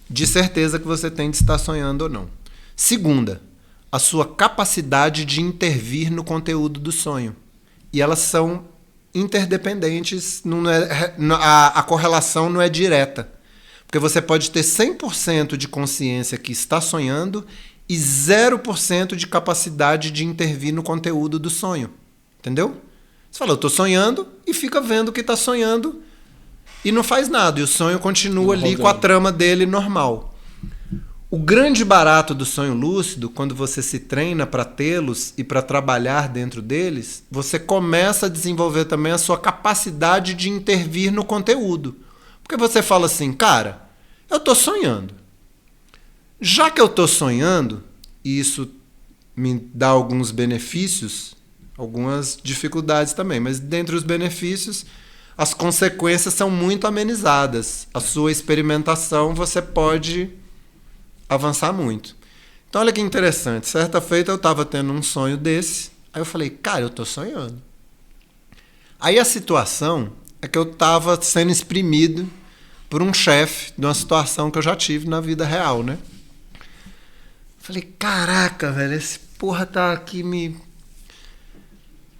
de certeza que você tem de estar sonhando ou não. Segunda, a sua capacidade de intervir no conteúdo do sonho. E elas são interdependentes, a correlação não é direta. Porque você pode ter 100% de consciência que está sonhando e 0% de capacidade de intervir no conteúdo do sonho. Entendeu? Você fala, eu estou sonhando e fica vendo que está sonhando e não faz nada. E o sonho continua ali com a trama dele normal. O grande barato do sonho lúcido, quando você se treina para tê-los e para trabalhar dentro deles, você começa a desenvolver também a sua capacidade de intervir no conteúdo. Porque você fala assim, cara, eu estou sonhando. Já que eu estou sonhando, e isso me dá alguns benefícios, algumas dificuldades também, mas dentre os benefícios, as consequências são muito amenizadas. A sua experimentação, você pode avançar muito. Então, olha que interessante. Certa feita, eu estava tendo um sonho desse, aí eu falei, cara, eu estou sonhando. Aí a situação é que eu estava sendo exprimido por um chefe de uma situação que eu já tive na vida real, né? Falei, caraca, velho, esse porra tá aqui me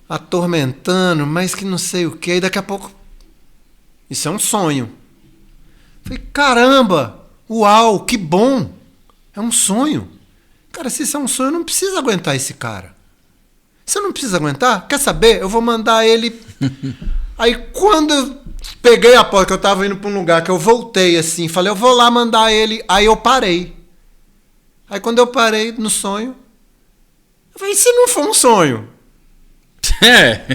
atormentando, mas que não sei o quê, e daqui a pouco... Isso é um sonho. Falei, caramba, uau, que bom, é um sonho. Cara, se isso é um sonho, eu não preciso aguentar esse cara. Você não precisa aguentar? Quer saber? Eu vou mandar ele... Aí quando eu peguei a porta, que eu tava indo pra um lugar, que eu voltei assim, falei, eu vou lá mandar ele, aí eu parei. Aí quando eu parei no sonho, eu falei, e se não for um sonho? É.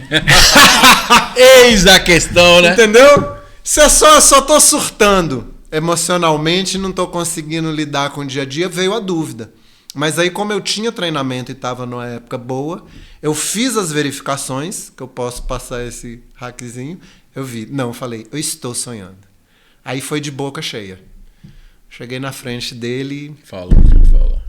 Eis a questão, né? Entendeu? Se eu só tô surtando emocionalmente, não tô conseguindo lidar com o dia a dia, veio a dúvida. Mas aí, como eu tinha treinamento e estava numa época boa, eu fiz as verificações, que eu posso passar esse hackzinho, eu vi. Não, eu falei, eu estou sonhando. Aí foi de boca cheia. Cheguei na frente dele. Fala.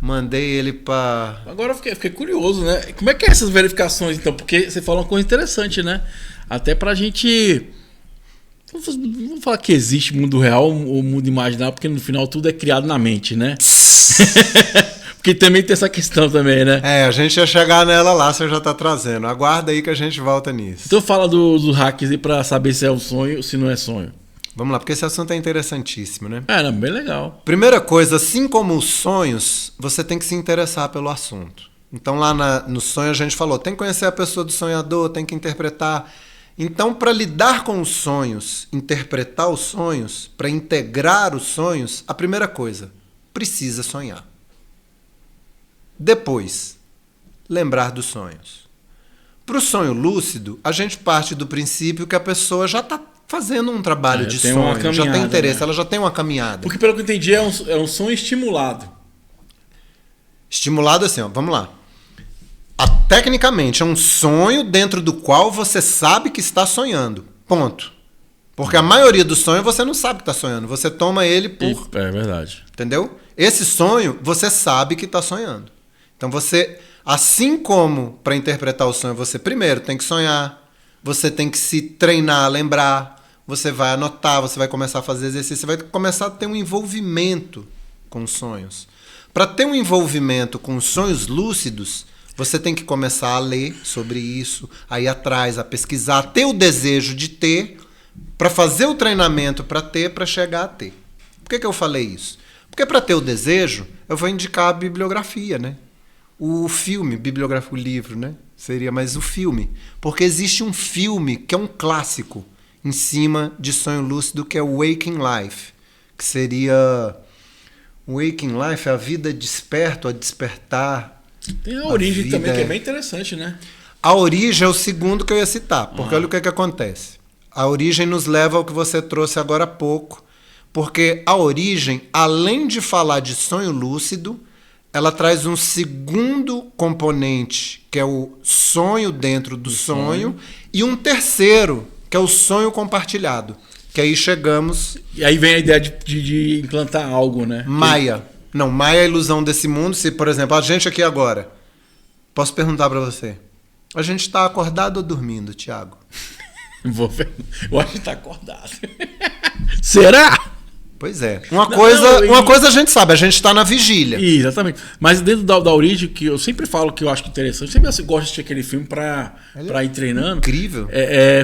Mandei ele pra... Agora eu fiquei curioso, né? Como é que é essas verificações, então? Porque você fala uma coisa interessante, né? Até pra gente... Vamos falar que existe mundo real ou mundo imaginário, porque no final tudo é criado na mente, né? Porque também tem essa questão também, né? A gente ia chegar nela lá, você já tá trazendo. Aguarda aí que a gente volta nisso. Então fala do hacks aí pra saber se é um sonho ou se não é sonho. Vamos lá, porque esse assunto é interessantíssimo, né? Não, bem legal. Primeira coisa, assim como os sonhos, você tem que se interessar pelo assunto. Então lá no sonho a gente falou, tem que conhecer a pessoa do sonhador, tem que interpretar. Então, para lidar com os sonhos, interpretar os sonhos, para integrar os sonhos, a primeira coisa, precisa sonhar. Depois, lembrar dos sonhos. Para o sonho lúcido, a gente parte do princípio que a pessoa já está fazendo um trabalho de sonho, já tem interesse, né? Ela já tem uma caminhada. Porque, pelo que eu entendi, é um sonho estimulado. Estimulado assim, ó, vamos lá. Tecnicamente, é um sonho dentro do qual você sabe que está sonhando. Ponto. Porque a maioria dos sonhos você não sabe que está sonhando. Você toma ele por... É verdade. Entendeu? Esse sonho, você sabe que está sonhando. Então você, assim como para interpretar o sonho, você primeiro tem que sonhar, você tem que se treinar a lembrar, você vai anotar, você vai começar a fazer exercício, você vai começar a ter um envolvimento com os sonhos. Para ter um envolvimento com os sonhos lúcidos, você tem que começar a ler sobre isso, a ir atrás, a pesquisar, a ter o desejo de ter, para fazer o treinamento para ter, para chegar a ter. Por que eu falei isso? Porque para ter o desejo, eu vou indicar a bibliografia, né? O filme, bibliografia, o livro, né? Seria mais o filme. Porque existe um filme que é um clássico em cima de sonho lúcido, que é o Waking Life. Que seria... Waking Life, a vida desperta, a despertar. Tem a origem também, que é bem interessante, né? A origem é o segundo que eu ia citar. Porque olha o que acontece. A origem nos leva ao que você trouxe agora há pouco. Porque a origem, além de falar de sonho lúcido, ela traz um segundo componente, que é o sonho dentro do sonho, e um terceiro, que é o sonho compartilhado. Que aí chegamos... E aí vem a ideia de implantar algo, né? Maia. Não, Maia é a ilusão desse mundo. Se, por exemplo, a gente aqui agora... Posso perguntar para você? A gente está acordado ou dormindo, Thiago? Eu acho que está acordado. Será? Pois é. Uma coisa a gente sabe, a gente está na vigília. Exatamente. Mas dentro da origem, que eu sempre falo que eu acho interessante, sempre gosto de assistir aquele filme para ir treinando. Incrível.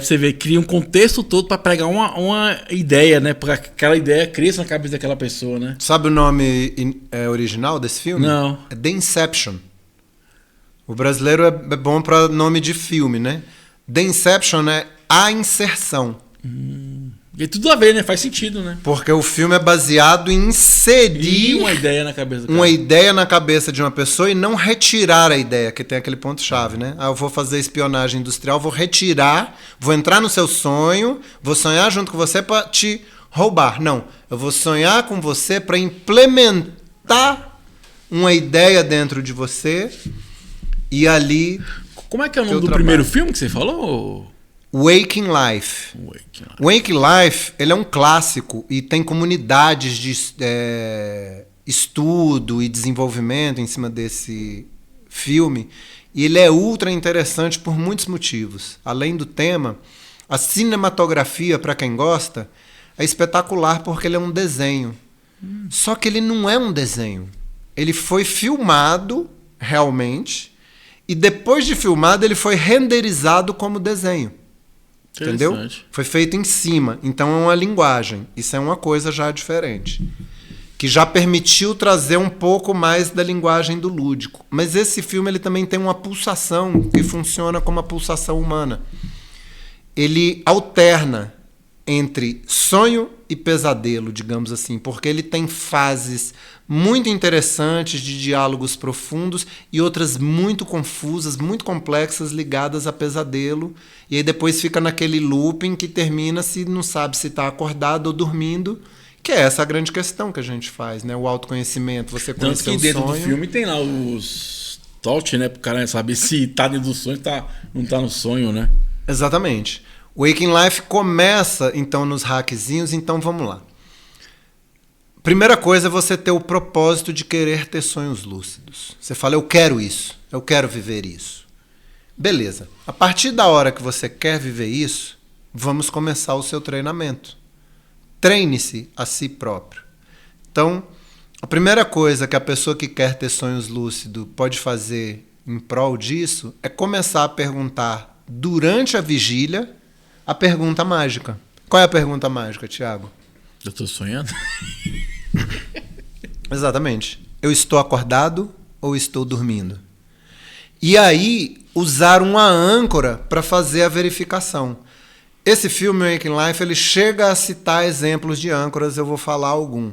Você vê, cria um contexto todo para pegar uma ideia, né? Para que aquela ideia cresça na cabeça daquela pessoa, né? Sabe o nome original desse filme? Não. É The Inception. O brasileiro é bom para nome de filme, né? The Inception é a inserção. E tudo a ver, né? Faz sentido, né? Porque o filme é baseado em inserir uma ideia na cabeça do cara. Uma ideia na cabeça de uma pessoa e não retirar a ideia, que tem aquele ponto-chave, né? Eu vou fazer espionagem industrial, vou retirar, vou entrar no seu sonho, vou sonhar junto com você para te roubar. Não, eu vou sonhar com você para implementar uma ideia dentro de você e ali... Como é que é o nome do primeiro filme que você falou? Waking Life. Waking Life, ele é um clássico e tem comunidades de estudo e desenvolvimento em cima desse filme. E ele é ultra interessante por muitos motivos. Além do tema, a cinematografia, para quem gosta, é espetacular porque ele é um desenho. Só que ele não é um desenho. Ele foi filmado realmente e depois de filmado ele foi renderizado como desenho. Entendeu? Foi feito em cima. Então é uma linguagem. Isso é uma coisa já diferente. Que já permitiu trazer um pouco mais da linguagem do lúdico. Mas esse filme ele também tem uma pulsação que funciona como a pulsação humana. Ele alterna entre sonho e pesadelo, digamos assim, porque ele tem fases muito interessantes de diálogos profundos e outras muito confusas, muito complexas, ligadas a pesadelo, e aí depois fica naquele looping que termina se não sabe se está acordado ou dormindo, Que é essa a grande questão que a gente faz, né? O autoconhecimento, você conhecer Tanto que o dentro sonho. do filme tem lá os touch, né? Pro cara saber se tá dentro do sonho, não tá no sonho, né? Exatamente. O Waking Life começa, então, nos hackzinhos, então vamos lá. Primeira coisa é você ter o propósito de querer ter sonhos lúcidos. Você fala, eu quero isso, eu quero viver isso. Beleza. A partir da hora que você quer viver isso, vamos começar o seu treinamento. Treine-se a si próprio. Então, a primeira coisa que a pessoa que quer ter sonhos lúcidos pode fazer em prol disso é começar a perguntar durante a vigília a pergunta mágica. Qual é a pergunta mágica, Thiago? Eu tô sonhando? Exatamente. Eu estou acordado ou estou dormindo? E aí, usar uma âncora para fazer a verificação. Esse filme, Waking Life, ele chega a citar exemplos de âncoras, eu vou falar algum.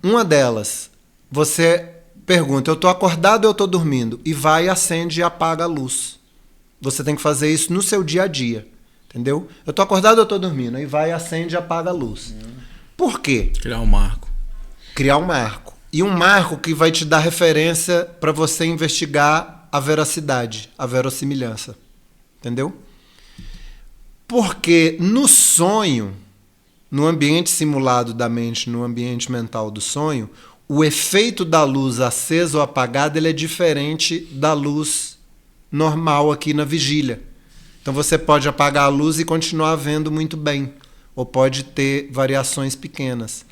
Uma delas, você pergunta, eu estou acordado ou eu estou dormindo? E vai, acende e apaga a luz. Você tem que fazer isso no seu dia a dia, entendeu? Eu estou acordado ou eu estou dormindo? Aí vai, acende e apaga a luz. Por quê? Criar um marco. Criar um marco. E um marco que vai te dar referência para você investigar a veracidade, a verossimilhança. Entendeu? Porque no sonho, no ambiente simulado da mente, no ambiente mental do sonho, o efeito da luz acesa ou apagada ele é diferente da luz normal aqui na vigília. Então você pode apagar a luz e continuar vendo muito bem, ou pode ter variações pequenas.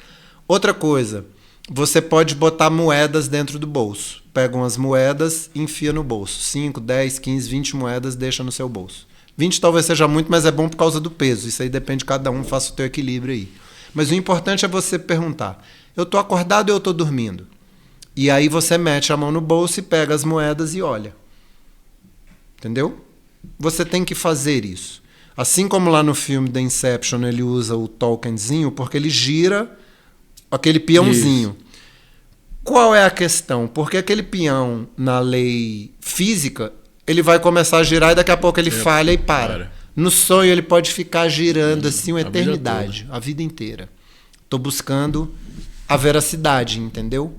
Outra coisa, você pode botar moedas dentro do bolso. Pega umas moedas e enfia no bolso. 5, 10, 15, 20 moedas, deixa no seu bolso. 20 talvez seja muito, mas é bom por causa do peso. Isso aí depende de cada um, faça o teu equilíbrio aí. Mas o importante é você perguntar, eu estou acordado ou eu estou dormindo? E aí você mete a mão no bolso e pega as moedas e olha. Entendeu? Você tem que fazer isso. Assim como lá no filme The Inception ele usa o tokenzinho, porque ele gira aquele peãozinho. Isso. Qual é a questão? Porque aquele peão, na lei física, ele vai começar a girar e daqui a pouco ele falha e para. No sonho ele pode ficar girando assim uma eternidade, a vida inteira. Estou buscando a veracidade, entendeu?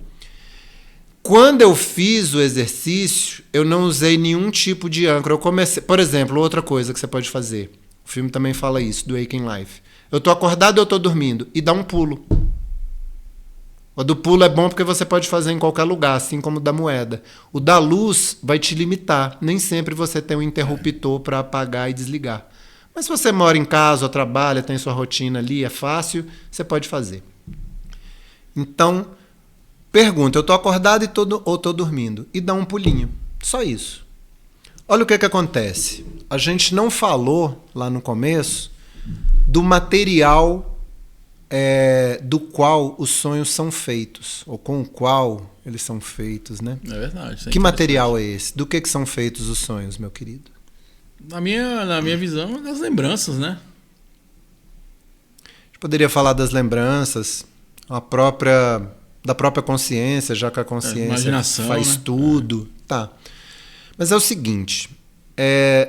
Quando eu fiz o exercício, eu não usei nenhum tipo de âncora. Eu comecei, por exemplo, outra coisa que você pode fazer. O filme também fala isso, do Waking Life. Eu estou acordado ou eu estou dormindo? E dá um pulo. O do pulo é bom porque você pode fazer em qualquer lugar, assim como o da moeda. O da luz vai te limitar. Nem sempre você tem um interruptor para apagar e desligar. Mas se você mora em casa ou trabalha, tem sua rotina ali, é fácil, você pode fazer. Então, pergunta, eu estou acordado ou estou dormindo? E dá um pulinho. Só isso. Olha o que acontece. A gente não falou lá no começo do material do qual os sonhos são feitos, ou com o qual eles são feitos, né? É verdade. Que material é esse? Do que são feitos os sonhos, meu querido? Na minha visão, das lembranças, né? A gente poderia falar das lembranças, da própria consciência, já que a consciência faz, né? Tudo. Tá. Mas é o seguinte,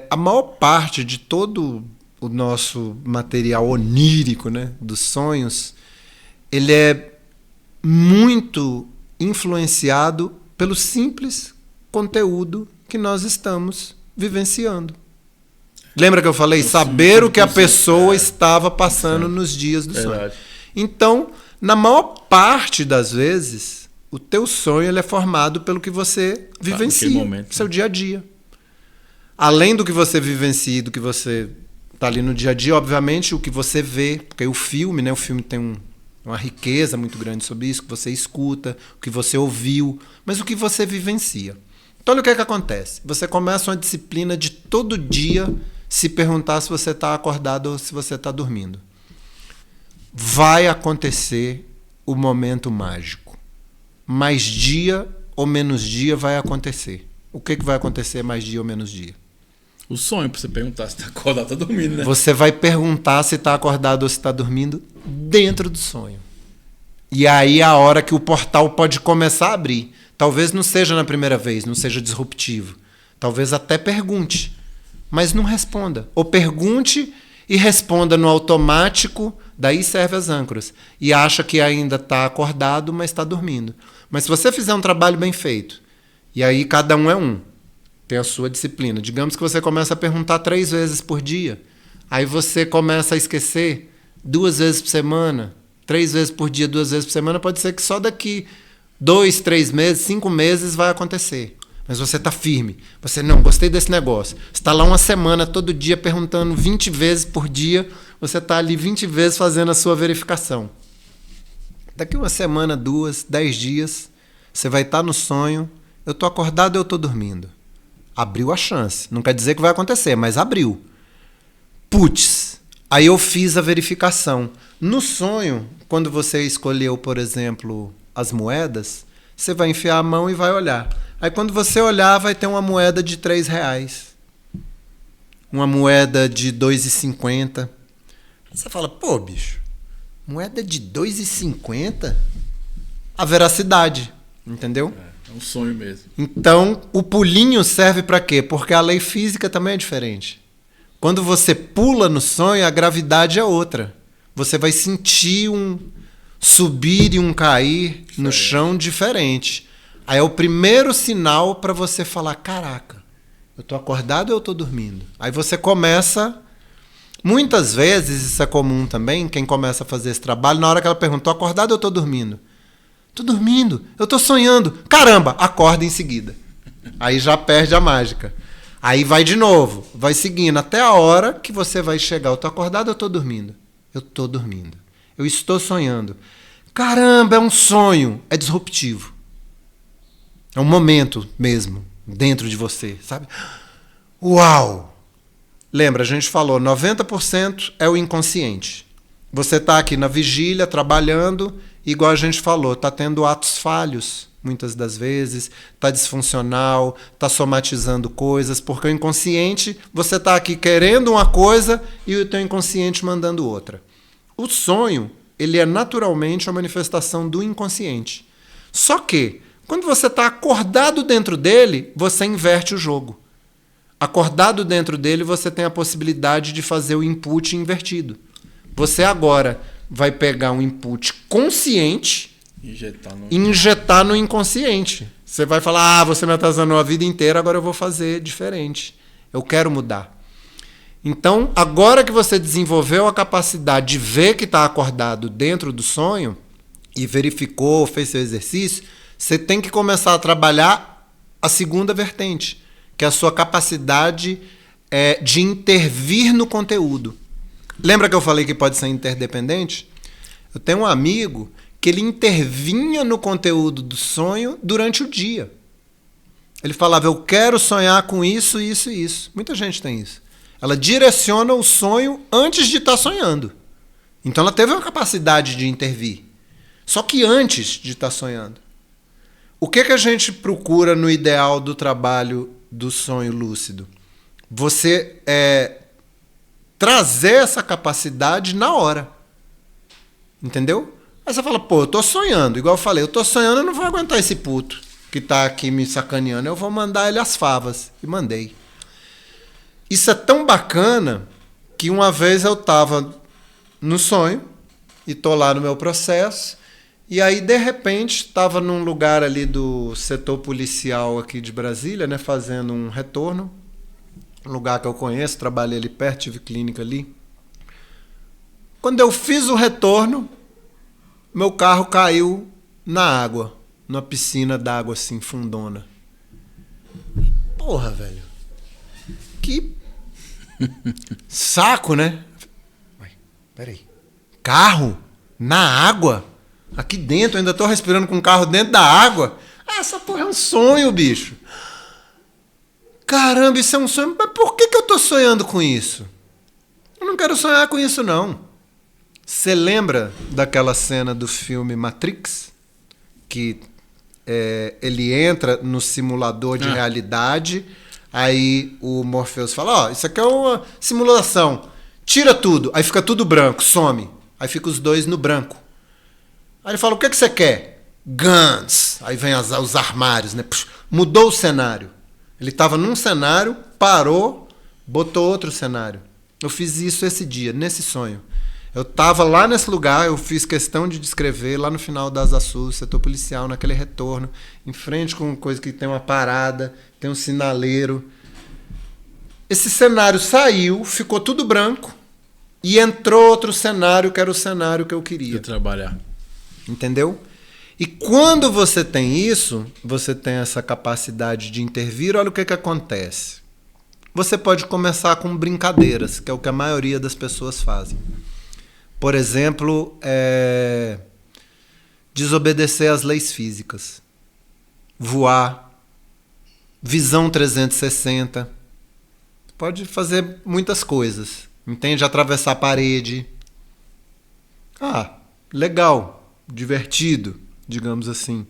a maior parte de todo o nosso material onírico, né, dos sonhos, ele é muito influenciado pelo simples conteúdo que nós estamos vivenciando. Lembra que eu falei? Saber o que a pessoa estava passando nos dias do sonho. Então, na maior parte das vezes, o teu sonho ele é formado pelo que você vivencia, momento, seu dia a dia. Além do que você vivencia, do que você tá ali no dia a dia, obviamente, o que você vê, porque o filme, né? O filme tem uma riqueza muito grande sobre isso, que você escuta, o que você ouviu, mas o que você vivencia. Então, olha o que acontece. Você começa uma disciplina de todo dia se perguntar se você está acordado ou se você está dormindo. Vai acontecer o momento mágico. Mais dia ou menos dia vai acontecer. O que vai acontecer mais dia ou menos dia? O sonho, para você perguntar se está acordado ou está dormindo, né? Você vai perguntar se está acordado ou se está dormindo dentro do sonho. E aí é a hora que o portal pode começar a abrir. Talvez não seja na primeira vez, não seja disruptivo. Talvez até pergunte, mas não responda. Ou pergunte e responda no automático, daí serve as âncoras. E acha que ainda está acordado, mas está dormindo. Mas se você fizer um trabalho bem feito, e aí cada um é um, tem a sua disciplina. Digamos que você começa a perguntar 3 vezes por dia, aí você começa a esquecer 2 vezes por semana, 3 vezes por dia, 2 vezes por semana, pode ser que só daqui 2, 3 meses, 5 meses vai acontecer. Mas você está firme. Você, não, gostei desse negócio. Você está lá uma semana, todo dia, perguntando 20 vezes por dia. Você está ali 20 vezes fazendo a sua verificação. Daqui uma semana, 2, 10 dias, você vai estar no sonho. Eu estou acordado ou eu estou dormindo? Abriu a chance. Não quer dizer que vai acontecer, mas abriu. Putz, aí eu fiz a verificação. No sonho, quando você escolheu, por exemplo, as moedas, você vai enfiar a mão e vai olhar. Aí quando você olhar, vai ter uma moeda de R$3. Uma moeda de R$2,50. Você fala, pô, bicho, moeda de R$2,50? A veracidade, entendeu? É um sonho mesmo. Então, o pulinho serve para quê? Porque a lei física também é diferente. Quando você pula no sonho, a gravidade é outra. Você vai sentir um subir e um cair no chão diferente. Aí é o primeiro sinal para você falar, caraca, eu tô acordado ou eu tô dormindo? Aí você começa, muitas vezes, isso é comum também, quem começa a fazer esse trabalho, na hora que ela pergunta, tô acordado ou eu tô dormindo? Tô dormindo, eu tô sonhando. Caramba, acorda em seguida. Aí já perde a mágica. Aí vai de novo, vai seguindo, até a hora que você vai chegar, eu tô acordado ou eu tô dormindo? Eu tô dormindo. Eu estou sonhando. Caramba, é um sonho, é disruptivo. É um momento mesmo, dentro de você, sabe? Uau! Lembra, a gente falou, 90% é o inconsciente. Você está aqui na vigília, trabalhando, igual a gente falou, está tendo atos falhos, muitas das vezes, está disfuncional, está somatizando coisas, porque o inconsciente, você está aqui querendo uma coisa e o teu inconsciente mandando outra. O sonho, ele é naturalmente a manifestação do inconsciente. Só que, quando você está acordado dentro dele, você inverte o jogo. Acordado dentro dele, você tem a possibilidade de fazer o input invertido. Você agora vai pegar um input consciente e injetar no inconsciente. Você vai falar, você me atrasou a vida inteira, agora eu vou fazer diferente. Eu quero mudar. Então, agora que você desenvolveu a capacidade de ver que está acordado dentro do sonho e verificou, fez seu exercício, você tem que começar a trabalhar a segunda vertente, que é a sua capacidade de intervir no conteúdo. Lembra que eu falei que pode ser interdependente? Eu tenho um amigo que ele intervinha no conteúdo do sonho durante o dia. Ele falava, eu quero sonhar com isso, isso e isso. Muita gente tem isso. Ela direciona o sonho antes de estar sonhando. Então ela teve uma capacidade de intervir. Só que antes de estar sonhando. O que a gente procura no ideal do trabalho do sonho lúcido? Você trazer essa capacidade na hora. Entendeu? Aí você fala, pô, eu tô sonhando. Igual eu falei, eu tô sonhando, eu não vou aguentar esse puto que tá aqui me sacaneando. Eu vou mandar ele as favas. E mandei. Isso é tão bacana que uma vez eu tava no sonho e tô lá no meu processo. E aí, de repente, estava num lugar ali do setor policial aqui de Brasília, né, fazendo um retorno. Um lugar que eu conheço, trabalhei ali perto, tive clínica ali. Quando eu fiz o retorno, meu carro caiu na água, numa piscina d'água assim, fundona. Porra, velho. Que saco, né? Peraí. Carro na água? Aqui dentro, eu ainda tô respirando com o carro dentro da água. Ah, essa porra é um sonho, bicho. Caramba, isso é um sonho. Mas por que eu tô sonhando com isso? Eu não quero sonhar com isso, não. Você lembra daquela cena do filme Matrix? Que ele entra no simulador de realidade, aí o Morpheus fala, ó, isso aqui é uma simulação. Tira tudo, aí fica tudo branco, some. Aí fica os dois no branco. Aí ele fala, o que você quer? Guns. Aí vem os armários, né? Puxa, mudou o cenário. Ele estava num cenário, parou, botou outro cenário. Eu fiz isso esse dia, nesse sonho. Eu estava lá nesse lugar, eu fiz questão de descrever, lá no final das Açu, setor policial, naquele retorno, em frente com coisa que tem uma parada, tem um sinaleiro. Esse cenário saiu, ficou tudo branco, e entrou outro cenário, que era o cenário que eu queria. De trabalhar. Entendeu? E quando você tem isso, você tem essa capacidade de intervir, olha o que acontece. Você pode começar com brincadeiras, que é o que a maioria das pessoas fazem. Por exemplo, desobedecer às leis físicas. Voar. Visão 360. Pode fazer muitas coisas. Entende? Atravessar a parede. Ah, legal. Divertido, digamos assim.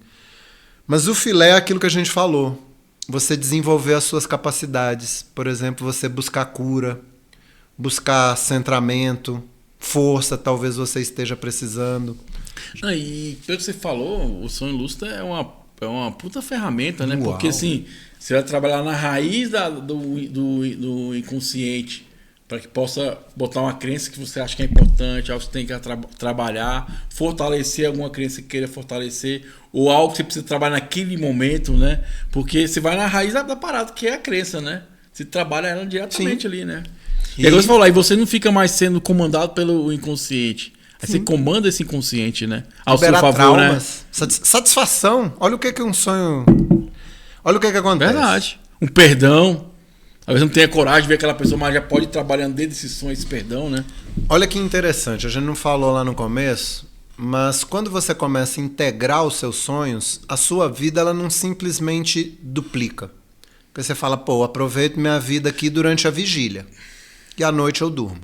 Mas o filé é aquilo que a gente falou. Você desenvolver as suas capacidades. Por exemplo, você buscar cura, buscar centramento, força, talvez você esteja precisando. E pelo que você falou, o sonho lúcido é uma puta ferramenta, né? Uau. Porque assim, você vai trabalhar na raiz do inconsciente para que possa botar uma crença que você acha que é importante, algo que você tem que trabalhar, fortalecer alguma crença que queira fortalecer, ou algo que você precisa trabalhar naquele momento, né? Porque você vai na raiz da parada, que é a crença, né? Você trabalha ela diretamente. Sim. Ali, né? E agora você falou, aí você não fica mais sendo comandado pelo inconsciente. Aí você comanda esse inconsciente, né? Ao seu favor, traumas, né? Satisfação. Olha o que é um sonho. Olha o que acontece. Verdade. Um perdão. Às vezes não tem a coragem de ver aquela pessoa, mas já pode ir trabalhando desde esse sonho, esse perdão, né? Olha que interessante. A gente não falou lá no começo, mas quando você começa a integrar os seus sonhos, a sua vida ela não simplesmente duplica. Porque você fala, pô, aproveito minha vida aqui durante a vigília. E à noite eu durmo.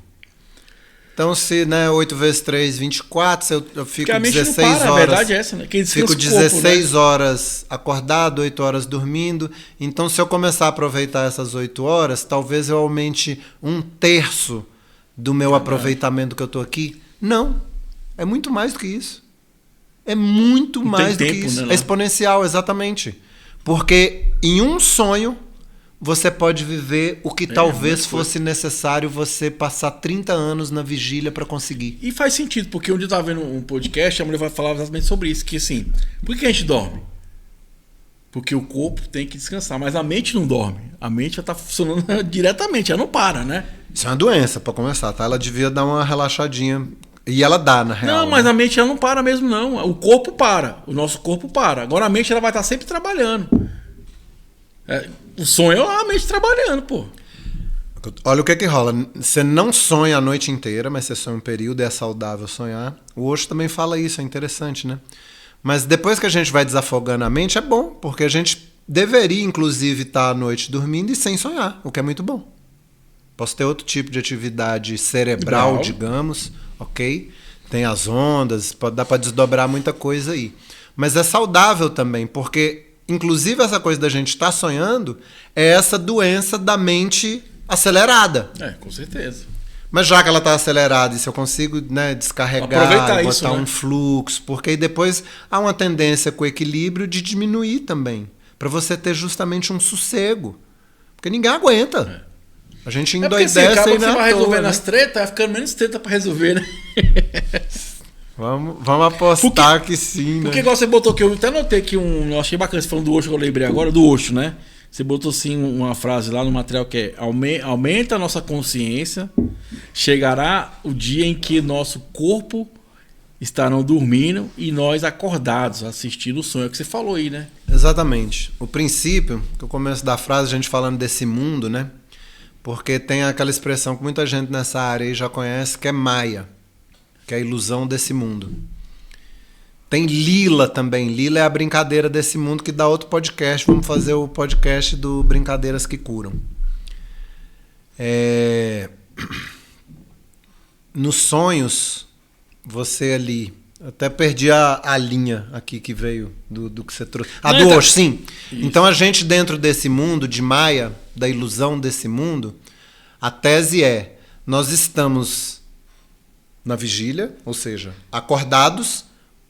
Então, se, né, 8 vezes 3, 24, eu fico 16 horas. A verdade é essa, né? Fico 16 horas acordado, 8 horas dormindo. Então, se eu começar a aproveitar essas 8 horas, talvez eu aumente 1/3 do meu aproveitamento que eu tô aqui. Não. É muito mais do que isso. É muito mais do que isso. Né, é exponencial, exatamente. Porque em um sonho você pode viver o que talvez fosse necessário você passar 30 anos na vigília para conseguir. E faz sentido, porque um dia eu estava vendo um podcast, a mulher vai falar exatamente sobre isso, que assim, por que a gente dorme? Porque o corpo tem que descansar, mas a mente não dorme. A mente já está funcionando diretamente, ela não para, né? Isso é uma doença, para começar, tá? Ela devia dar uma relaxadinha. E ela dá, na real. Não, mas a mente ela não para mesmo, não. O corpo para, o nosso corpo para. Agora a mente ela vai estar sempre trabalhando. O sonho é a mente trabalhando, pô. Olha o que rola. Você não sonha a noite inteira, mas você sonha um período, é saudável sonhar. O Osho também fala isso, é interessante, né? Mas depois que a gente vai desafogando a mente, é bom, porque a gente deveria, inclusive, estar à noite dormindo e sem sonhar, o que é muito bom. Posso ter outro tipo de atividade cerebral, digamos, ok? Tem as ondas, dá para desdobrar muita coisa aí. Mas é saudável também, porque inclusive essa coisa da gente estar sonhando é essa doença da mente acelerada. Com certeza. Mas já que ela está acelerada e se eu consigo, né, descarregar, botar isso, um fluxo, porque aí depois há uma tendência com o equilíbrio de diminuir também, para você ter justamente um sossego, porque ninguém aguenta. A gente endoidece aí na você vai resolvendo as tretas, vai ficando menos treta para resolver, né? Vamos apostar que sim, né? Porque igual você botou aqui, eu até notei que eu achei bacana, você falando do Osho, que eu lembrei agora, do Osho, né? Você botou assim uma frase lá no material que é: aumenta a nossa consciência, chegará o dia em que nosso corpo estarão dormindo e nós acordados, assistindo o sonho. É o que você falou aí, né? Exatamente. O princípio, que eu começo da frase, a gente falando desse mundo, né? Porque tem aquela expressão que muita gente nessa área aí já conhece, que é Maya, que é a ilusão desse mundo. Tem Lila também. Lila é a brincadeira desse mundo, que dá outro podcast. Vamos fazer o podcast do Brincadeiras que Curam. Nos sonhos, você ali... Até perdi a linha aqui que veio do que você trouxe. Do Osho, sim. Isso. Então a gente dentro desse mundo de Maya, da ilusão desse mundo, a tese é: nós estamos na vigília, ou seja, acordados,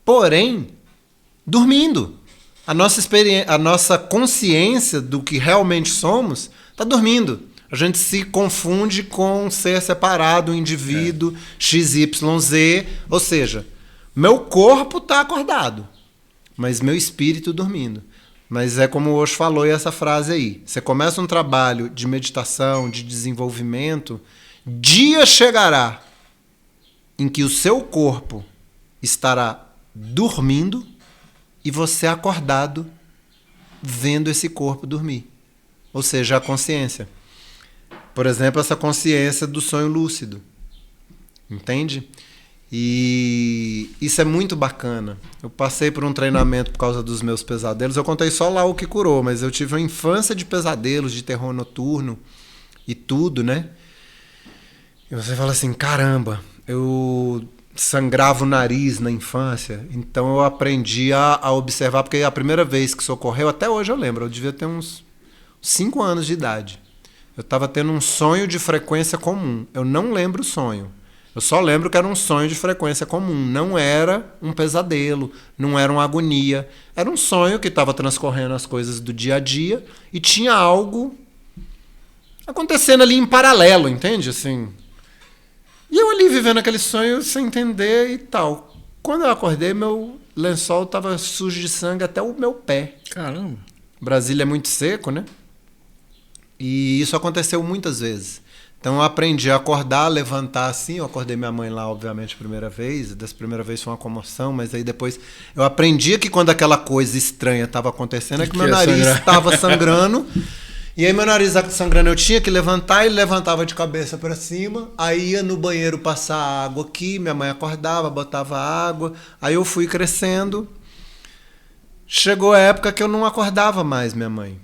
porém dormindo. A nossa consciência do que realmente somos está dormindo. A gente se confunde com ser separado, um indivíduo, XYZ. Ou seja, meu corpo está acordado, mas meu espírito dormindo. Mas é como o Osho falou, e essa frase aí. Você começa um trabalho de meditação, de desenvolvimento, dia chegará em que o seu corpo estará dormindo e você acordado vendo esse corpo dormir. Ou seja, a consciência. Por exemplo, essa consciência do sonho lúcido. Entende? E isso é muito bacana. Eu passei por um treinamento por causa dos meus pesadelos. Eu contei só lá o que curou, mas eu tive uma infância de pesadelos, de terror noturno e tudo, né? E você fala assim, caramba, eu sangrava o nariz na infância, então eu aprendi a observar, porque a primeira vez que isso ocorreu, até hoje eu lembro, eu devia ter uns 5 anos de idade. Eu estava tendo um sonho de frequência comum. Eu não lembro o sonho. Eu só lembro que era um sonho de frequência comum. Não era um pesadelo, não era uma agonia. Era um sonho que estava transcorrendo as coisas do dia a dia e tinha algo acontecendo ali em paralelo, entende? Assim. E eu ali vivendo aquele sonho sem entender e tal. Quando eu acordei, meu lençol estava sujo de sangue até o meu pé. Caramba. Brasília é muito seco, né? E isso aconteceu muitas vezes. Então eu aprendi a acordar, levantar assim. Eu acordei minha mãe lá, obviamente, a primeira vez. Dessa primeira vez foi uma comoção, mas aí depois eu aprendi que quando aquela coisa estranha estava acontecendo é que meu nariz estava sangrando. E aí meu nariz sangrando, eu tinha que levantar, e levantava de cabeça para cima. Aí ia no banheiro passar água aqui, minha mãe acordava, botava água. Aí eu fui crescendo. Chegou a época que eu não acordava mais minha mãe.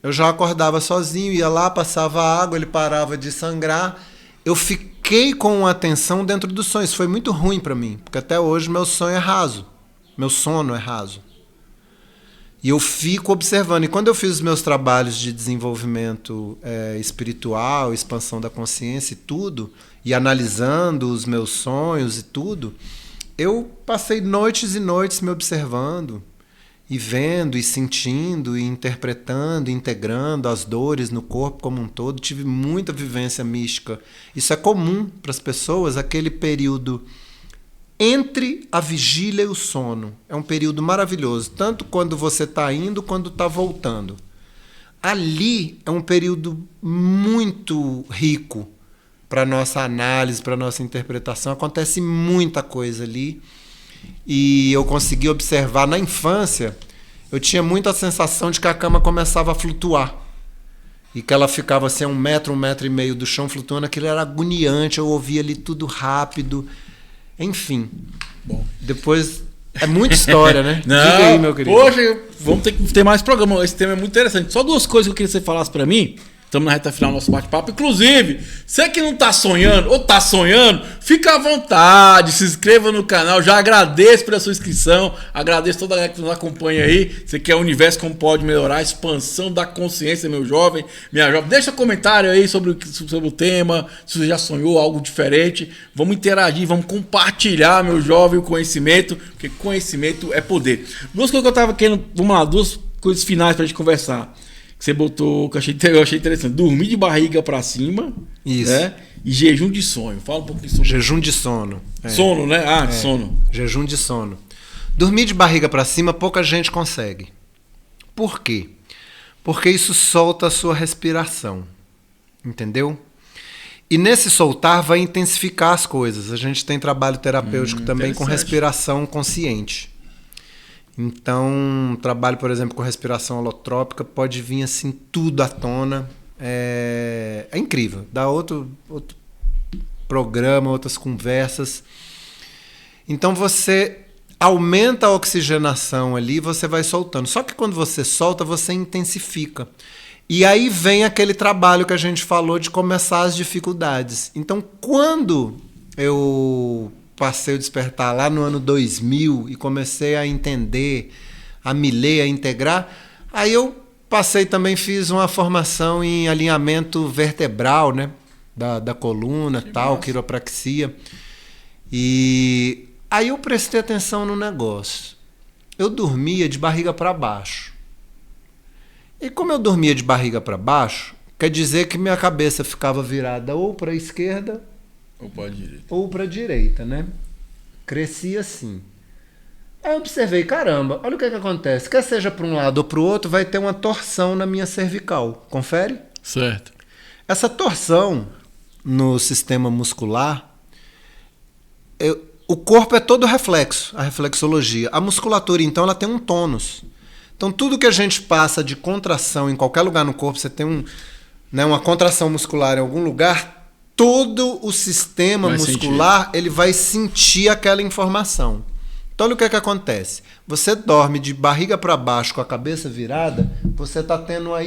Eu já acordava sozinho, ia lá, passava água, ele parava de sangrar. Eu fiquei com atenção dentro dos sonhos. Foi muito ruim para mim, porque até hoje meu sonho é raso. Meu sono é raso. E eu fico observando. E quando eu fiz os meus trabalhos de desenvolvimento espiritual, expansão da consciência e tudo, e analisando os meus sonhos e tudo, eu passei noites e noites me observando, e vendo, e sentindo, e interpretando, e integrando as dores no corpo como um todo. Tive muita vivência mística. Isso é comum para as pessoas, aquele período entre a vigília e o sono. É um período maravilhoso, tanto quando você está indo, quando está voltando. Ali é um período muito rico para a nossa análise, para a nossa interpretação. Acontece muita coisa ali. E eu consegui observar na infância, eu tinha muita sensação de que a cama começava a flutuar. E que ela ficava assim a 1 metro, 1,5 metro do chão flutuando. Aquilo era agoniante, eu ouvia ali tudo rápido. Enfim. Bom, depois é muita história, né? Não, diga aí, meu querido. Poxa, vamos ter que ter mais programa. Esse tema é muito interessante. Só 2 coisas que eu queria que você falasse pra mim. Estamos na reta final do nosso bate-papo. Inclusive, você que não tá sonhando ou tá sonhando, fica à vontade, se inscreva no canal. Já agradeço pela sua inscrição. Agradeço toda a galera que nos acompanha aí. Você quer o universo como pode melhorar, a expansão da consciência, meu jovem, minha jovem. Deixa comentário aí sobre o tema, se você já sonhou algo diferente. Vamos interagir, vamos compartilhar, meu jovem, o conhecimento, porque conhecimento é poder. 2 coisas que eu tava querendo, vamos lá, 2 coisas finais pra gente conversar. Que você botou, que eu achei interessante. Dormir de barriga pra cima. Isso. Né? E jejum de sonho. Fala um pouquinho sobre jejum de sono. Sono, né? Sono. Jejum de sono. Dormir de barriga pra cima, pouca gente consegue. Por quê? Porque isso solta a sua respiração. Entendeu? E nesse soltar vai intensificar as coisas. A gente tem trabalho terapêutico também com respiração consciente. Então, trabalho, por exemplo, com respiração holotrópica, pode vir assim tudo à tona. É incrível. Dá outro programa, outras conversas. Então, você aumenta a oxigenação ali, você vai soltando. Só que quando você solta, você intensifica. E aí vem aquele trabalho que a gente falou de começar as dificuldades. Então, quando eu passei o despertar lá no ano 2000 e comecei a entender, a me ler, a integrar, aí eu passei também, fiz uma formação em alinhamento vertebral, né? Da coluna, tal, quiropraxia. E aí eu prestei atenção no negócio. Eu dormia de barriga para baixo. E como eu dormia de barriga para baixo, quer dizer que minha cabeça ficava virada ou para a esquerda ou para a direita, né? Cresci assim. Aí eu observei, caramba, olha o que acontece. Quer seja para um lado ou para o outro, vai ter uma torção na minha cervical. Confere? Certo. Essa torção no sistema muscular, o corpo é todo reflexo, a reflexologia. A musculatura, então, ela tem um tônus. Então, tudo que a gente passa de contração em qualquer lugar no corpo, você tem uma contração muscular em algum lugar, todo o sistema muscular ele vai sentir aquela informação. Então, olha o que acontece. Você dorme de barriga para baixo com a cabeça virada, você está tendo uma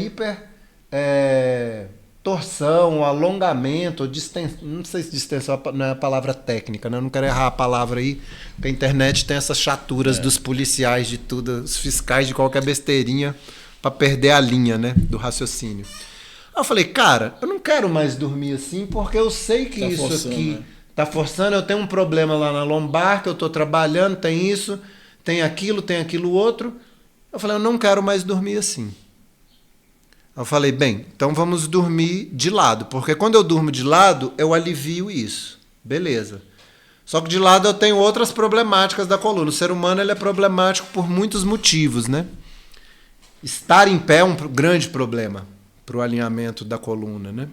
torção, alongamento, distensão. Não sei se distensão não é a palavra técnica, né? Eu não quero errar a palavra aí, porque a internet tem essas chaturas dos policiais de tudo, os fiscais de qualquer besteirinha para perder a linha, né, do raciocínio. Aí eu falei, cara, eu não quero mais dormir assim, porque eu sei que isso aqui tá forçando, eu tenho um problema lá na lombar, que eu tô trabalhando, tem isso, tem aquilo outro. Eu falei, eu não quero mais dormir assim. Eu falei, bem, então vamos dormir de lado, porque quando eu durmo de lado, eu alivio isso. Beleza. Só que de lado eu tenho outras problemáticas da coluna. O ser humano ele é problemático por muitos motivos, né? Estar em pé é um grande problema para o alinhamento da coluna, né?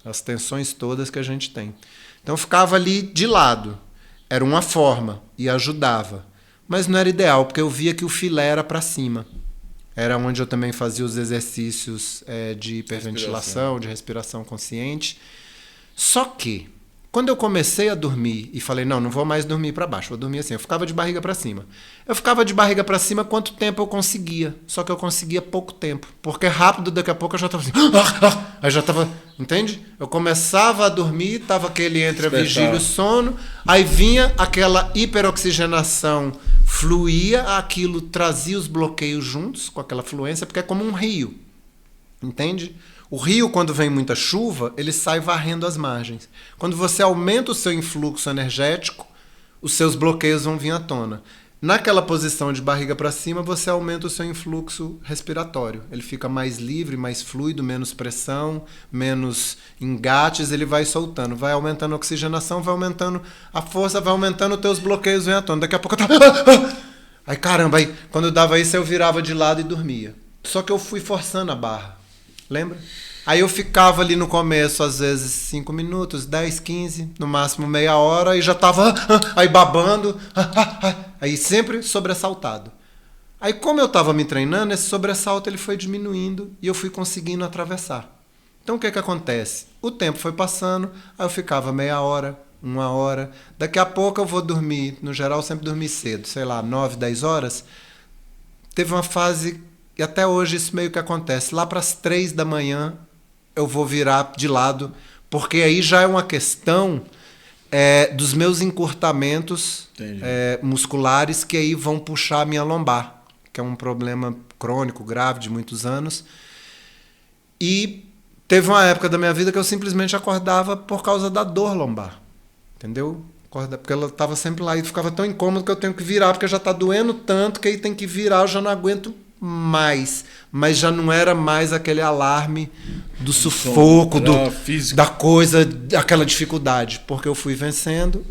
As tensões todas que a gente tem. Então eu ficava ali de lado. Era uma forma e ajudava. Mas não era ideal, porque eu via que o filé era para cima. Era onde eu também fazia os exercícios de hiperventilação, de respiração consciente. Só que, quando eu comecei a dormir e falei, não vou mais dormir para baixo, vou dormir assim, eu ficava de barriga para cima. Eu ficava de barriga para cima quanto tempo eu conseguia. Só que eu conseguia pouco tempo. Porque rápido, daqui a pouco eu já estava assim. Aí já estava, entende? Eu começava a dormir, estava aquele entre a vigília e o sono, aí vinha aquela hiperoxigenação, fluía, aquilo trazia os bloqueios juntos com aquela fluência, porque é como um rio, entende? O rio, quando vem muita chuva, ele sai varrendo as margens. Quando você aumenta o seu influxo energético, os seus bloqueios vão vir à tona. Naquela posição de barriga para cima, você aumenta o seu influxo respiratório. Ele fica mais livre, mais fluido, menos pressão, menos engates, ele vai soltando. Vai aumentando a oxigenação, vai aumentando a força, vai aumentando os teus bloqueios, vem à tona. Daqui a pouco eu tava... Aí caramba, aí, quando eu dava isso, eu virava de lado e dormia. Só que eu fui forçando a barra. Lembra? Aí eu ficava ali no começo, às vezes 5 minutos, 10, 15, no máximo meia hora, e já tava aí babando, aí sempre sobressaltado. Aí como eu tava me treinando, esse sobressalto ele foi diminuindo e eu fui conseguindo atravessar. Então o que acontece? O tempo foi passando, aí eu ficava meia hora, 1 hora, daqui a pouco eu vou dormir, no geral eu sempre dormi cedo, sei lá, 9, 10 horas. Teve uma fase, e até hoje isso meio que acontece, lá para as 3 da manhã, eu vou virar de lado, porque aí já é uma questão dos meus encurtamentos musculares que aí vão puxar a minha lombar, que é um problema crônico, grave, de muitos anos. E teve uma época da minha vida que eu simplesmente acordava por causa da dor lombar, entendeu? Porque ela estava sempre lá e ficava tão incômodo que eu tenho que virar, porque já está doendo tanto que aí tem que virar, eu já não aguento mais, mas já não era mais aquele alarme do sufoco, da coisa, aquela dificuldade, porque eu fui vencendo,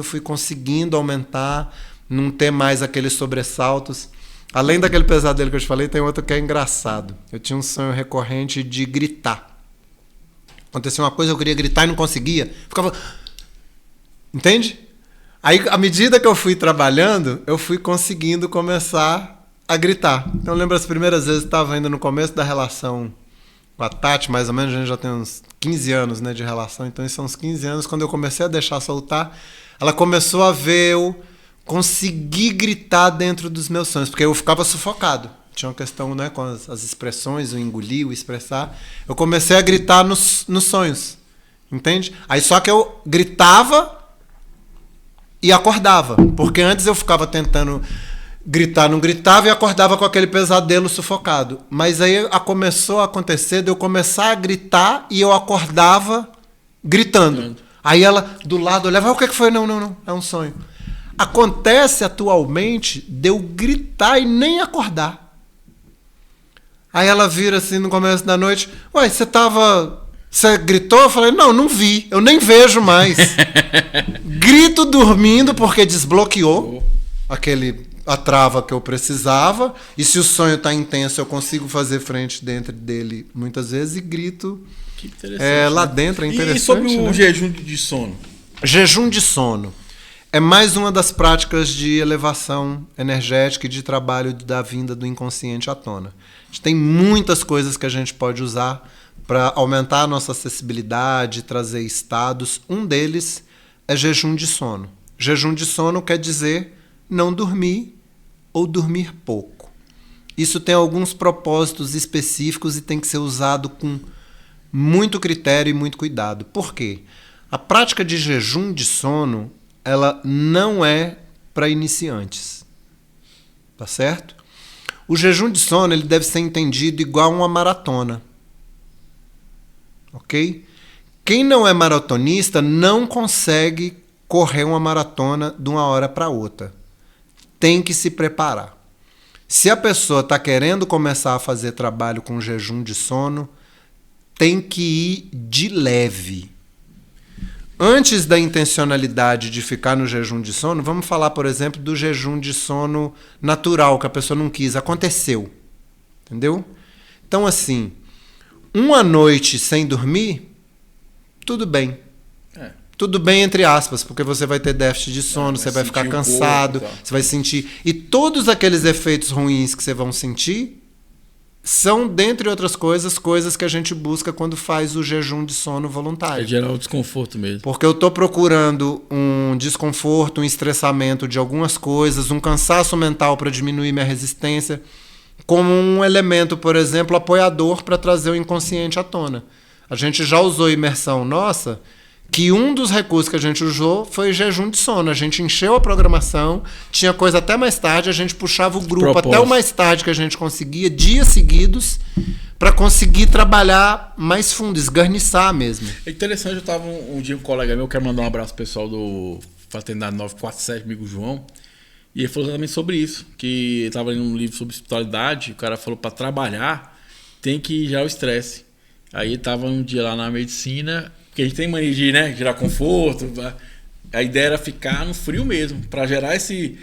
fui conseguindo aumentar, não ter mais aqueles sobressaltos. Além daquele pesadelo que eu te falei, tem outro que é engraçado. Eu tinha um sonho recorrente de gritar. Aconteceu uma coisa, eu queria gritar e não conseguia, ficava... Entende? Aí, à medida que eu fui trabalhando, eu fui conseguindo começar a gritar. Então, eu lembro as primeiras vezes, estava ainda no começo da relação com a Tati, mais ou menos, a gente já tem uns 15 anos, né, de relação, então isso são uns 15 anos, quando eu comecei a deixar soltar, ela começou a ver eu conseguir gritar dentro dos meus sonhos, porque eu ficava sufocado. Tinha uma questão, né, com as expressões, o engolir, o expressar. Eu comecei a gritar nos sonhos, entende? Aí só que eu gritava e acordava, porque antes eu ficava tentando gritar, não gritava e acordava com aquele pesadelo sufocado. Mas aí começou a acontecer de eu começar a gritar e eu acordava gritando. Aí ela do lado olhava, o que foi? Não, é um sonho. Acontece atualmente de eu gritar e nem acordar. Aí ela vira assim no começo da noite, ué, você gritou? Eu falei, não vi, eu nem vejo mais. Grito dormindo porque desbloqueou a trava que eu precisava, e se o sonho tá intenso eu consigo fazer frente dentro dele muitas vezes, e grito lá dentro, é interessante. E sobre o né? jejum de sono? Jejum de sono é mais uma das práticas de elevação energética e de trabalho da vinda do inconsciente à tona. A gente tem muitas coisas que a gente pode usar para aumentar a nossa acessibilidade, trazer estados. Um deles é jejum de sono. Jejum de sono quer dizer não dormir ou dormir pouco. Isso tem alguns propósitos específicos e tem que ser usado com muito critério e muito cuidado. Por quê? A prática de jejum de sono, ela não é para iniciantes. Tá certo? O jejum de sono ele deve ser entendido igual uma maratona. Ok? Quem não é maratonista não consegue correr uma maratona de uma hora para outra. Tem que se preparar. Se a pessoa está querendo começar a fazer trabalho com jejum de sono, tem que ir de leve. Antes da intencionalidade de ficar no jejum de sono, vamos falar, por exemplo, do jejum de sono natural, que a pessoa não quis, aconteceu. Entendeu? Então, assim, uma noite sem dormir, tudo bem. Tudo bem, entre aspas, porque você vai ter déficit de sono, você vai ficar cansado, você vai sentir... E todos aqueles efeitos ruins que você vai sentir são, dentre outras coisas, coisas que a gente busca quando faz o jejum de sono voluntário. É gerar o desconforto mesmo. Porque eu estou procurando um desconforto, um estressamento de algumas coisas, um cansaço mental para diminuir minha resistência, como um elemento, por exemplo, apoiador para trazer o inconsciente à tona. A gente já usou imersão nossa... que um dos recursos que a gente usou foi jejum de sono. A gente encheu a programação, tinha coisa até mais tarde, a gente puxava o grupo até o mais tarde que a gente conseguia, dias seguidos, para conseguir trabalhar mais fundo, esgarniçar mesmo. É interessante, eu estava um dia com um colega meu, quero mandar um abraço pro pessoal do Fraternidade 947, amigo João, e ele falou também sobre isso, que ele estava lendo um livro sobre espiritualidade, o cara falou para trabalhar tem que gerar o estresse. Aí ele estava um dia lá na medicina... Porque a gente tem mania de, né, gerar conforto. A ideia era ficar no frio mesmo, para gerar esse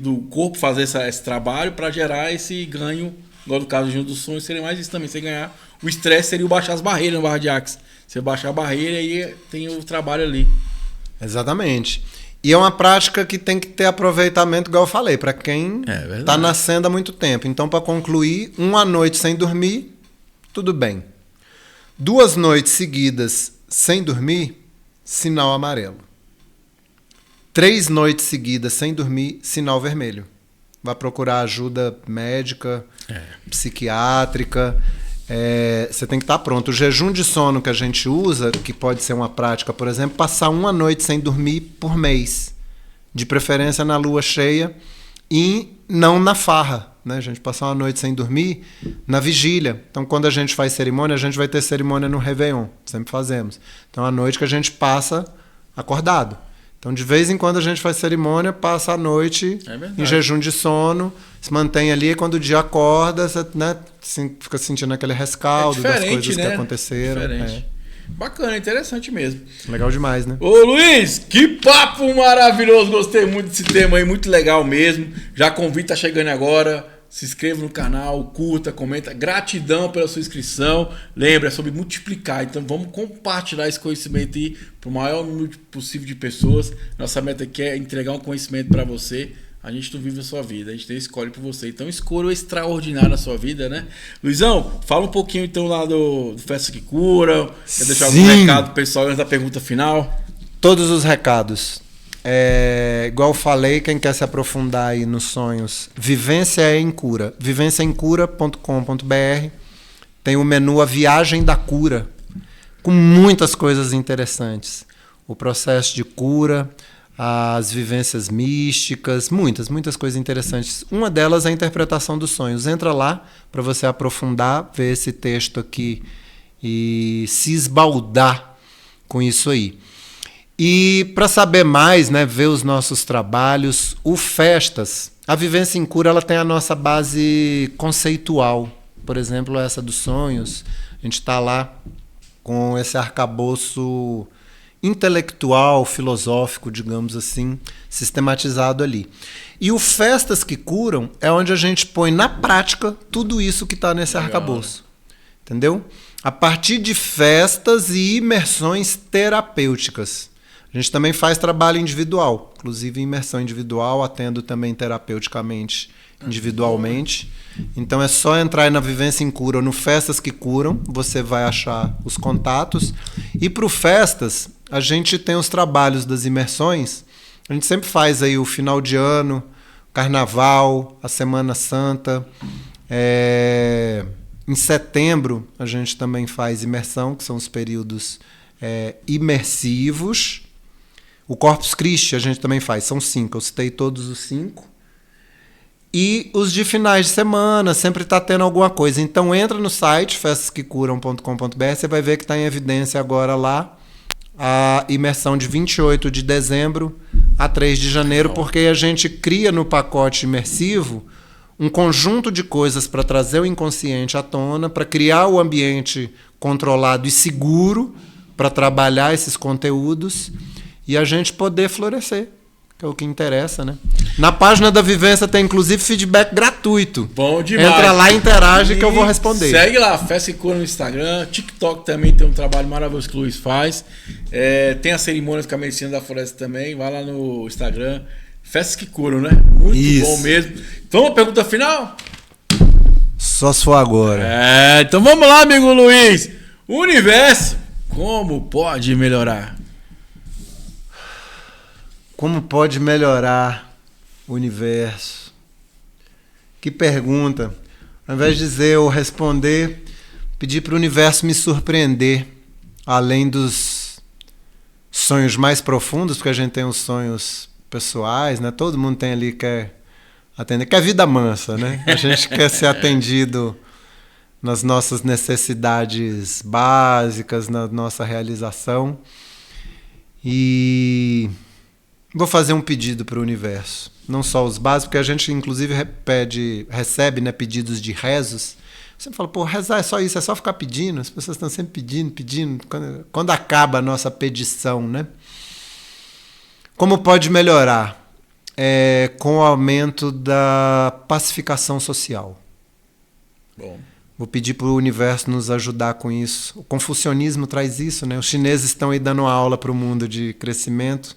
do corpo fazer esse trabalho, para gerar esse ganho, igual no caso do sonho, seria mais isso também. Você ganhar o estresse seria o baixar as barreiras na barra de Axe. Você baixar a barreira e aí tem o trabalho ali. Exatamente. E é uma prática que tem que ter aproveitamento, igual eu falei, para quem está nascendo há muito tempo. Então, para concluir, uma noite sem dormir, tudo bem. 2 noites seguidas sem dormir, sinal amarelo. 3 noites seguidas sem dormir, sinal vermelho. Vai procurar ajuda médica, psiquiátrica. Você tem que estar pronto. O jejum de sono que a gente usa, que pode ser uma prática, por exemplo, passar 1 noite sem dormir por mês. De preferência na lua cheia e não na farra. Né? A gente passar 1 noite sem dormir na vigília. Então, quando a gente faz cerimônia, a gente vai ter cerimônia no Réveillon. Sempre fazemos. Então, é a noite que a gente passa acordado. Então, de vez em quando a gente faz cerimônia, passa a noite em jejum de sono, se mantém ali, e quando o dia acorda, você, né, fica sentindo aquele rescaldo das coisas, né, que aconteceram. Bacana, interessante mesmo. Legal demais, né? Ô Luiz, que papo maravilhoso, gostei muito desse tema aí, muito legal mesmo. Já convite, tá chegando agora, se inscreva no canal, curta, comenta. Gratidão pela sua inscrição. Lembra, é sobre multiplicar, então vamos compartilhar esse conhecimento aí para o maior número possível de pessoas. Nossa meta aqui é entregar um conhecimento para você. A gente não vive a sua vida, a gente tem escolhe por você. Então escolha o extraordinário na sua vida, né? Luizão, fala um pouquinho então lá do Festa que Cura. Quer deixar algum recado pro pessoal antes da pergunta final? Todos os recados. Igual eu falei, quem quer se aprofundar aí nos sonhos, Vivência em Cura. vivenciaemcura.com.br. Tem o menu A Viagem da Cura, com muitas coisas interessantes. O processo de cura, as vivências místicas, muitas coisas interessantes. Uma delas é a interpretação dos sonhos. Entra lá para você aprofundar, ver esse texto aqui e se esbaldar com isso aí. E para saber mais, né, ver os nossos trabalhos, o Festas, A Vivência em Cura ela tem a nossa base conceitual. Por exemplo, essa dos sonhos. A gente está lá com esse arcabouço intelectual, filosófico, digamos assim, sistematizado ali. E o Festas que Curam é onde a gente põe na prática tudo isso que está nesse arcabouço. Entendeu? A partir de festas e imersões terapêuticas. A gente também faz trabalho individual, inclusive imersão individual, atendo também terapeuticamente, individualmente. Então é só entrar aí na Vivência em Cura ou no Festas que Curam, você vai achar os contatos. E para o Festas, a gente tem os trabalhos das imersões. A gente sempre faz aí o final de ano, Carnaval, a Semana Santa. Em setembro, a gente também faz imersão, que são os períodos imersivos. O Corpus Christi a gente também faz, são 5. Eu citei todos os 5. E os de finais de semana, sempre está tendo alguma coisa. Então entra no site, festasquecuram.com.br, você vai ver que está em evidência agora lá a imersão de 28 de dezembro a 3 de janeiro, porque a gente cria no pacote imersivo um conjunto de coisas para trazer o inconsciente à tona, para criar o ambiente controlado e seguro para trabalhar esses conteúdos e a gente poder florescer, que é o que interessa, né? Na página da Vivência tem inclusive feedback gratuito. Bom demais. Entra lá e interage que eu vou responder. Segue lá, Festas que Curam no Instagram, TikTok também tem um trabalho maravilhoso que o Luiz faz. Tem as cerimônias com a Medicina da Floresta também, vai lá no Instagram, Festas que Curam, né? Muito Isso. Bom mesmo. Então, uma pergunta final? Só se for agora. Então vamos lá, amigo Luiz. O universo, como pode melhorar? Como pode melhorar o universo? Que pergunta. Ao invés de dizer ou responder, pedir para o universo me surpreender, além dos sonhos mais profundos, porque a gente tem os sonhos pessoais, né? Todo mundo tem ali quer atender, quer vida mansa, né? A gente quer ser atendido nas nossas necessidades básicas, na nossa realização. E vou fazer um pedido para o universo. Não só os básicos, porque a gente inclusive recebe, né, pedidos de rezos. Você fala, pô, rezar é só isso, é só ficar pedindo. As pessoas estão sempre pedindo. Quando acaba a nossa pedição, né? Como pode melhorar? Com o aumento da pacificação social. Bom. Vou pedir para o universo nos ajudar com isso. O confucionismo traz isso, né? Os chineses estão aí dando aula para o mundo de crescimento.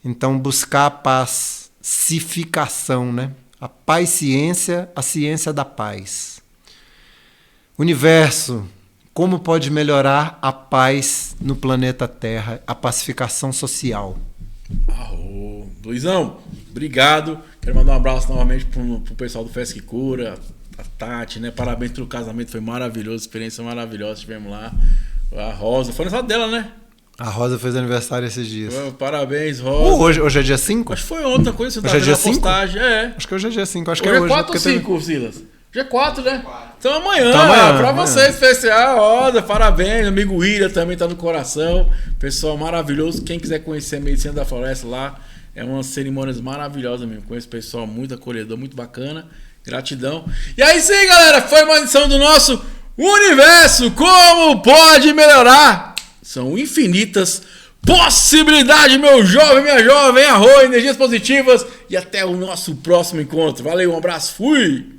Então, buscar a pacificação, né? A paz-ciência, a ciência da paz. Universo, como pode melhorar a paz no planeta Terra, a pacificação social? Luizão, obrigado. Quero mandar um abraço novamente pro pessoal do Festas que Cura, a Tati, né? Parabéns pelo casamento, foi maravilhoso, experiência maravilhosa, estivemos lá. A Rosa, foi aniversário dela, né? A Rosa fez aniversário esses dias. Parabéns, Rosa. Hoje é dia 5? Acho que foi ontem a coisa, você hoje é dia 5? Postagem. Acho que hoje é dia 5. Acho que hoje é hoje. 4 ou 5, Silas? Dia 4, né? Então amanhã, pra amanhã. vocês, especial, Rosa, parabéns. Amigo William também tá no coração. Pessoal maravilhoso. Quem quiser conhecer a Medicina da Floresta lá, é umas cerimônias maravilhosas mesmo. Conheço pessoal muito acolhedor, muito bacana. Gratidão. E aí sim, galera, foi uma edição do nosso Universo, como pode melhorar? São infinitas possibilidades, meu jovem, minha jovem, arroz, energias positivas e até o nosso próximo encontro. Valeu, um abraço, fui!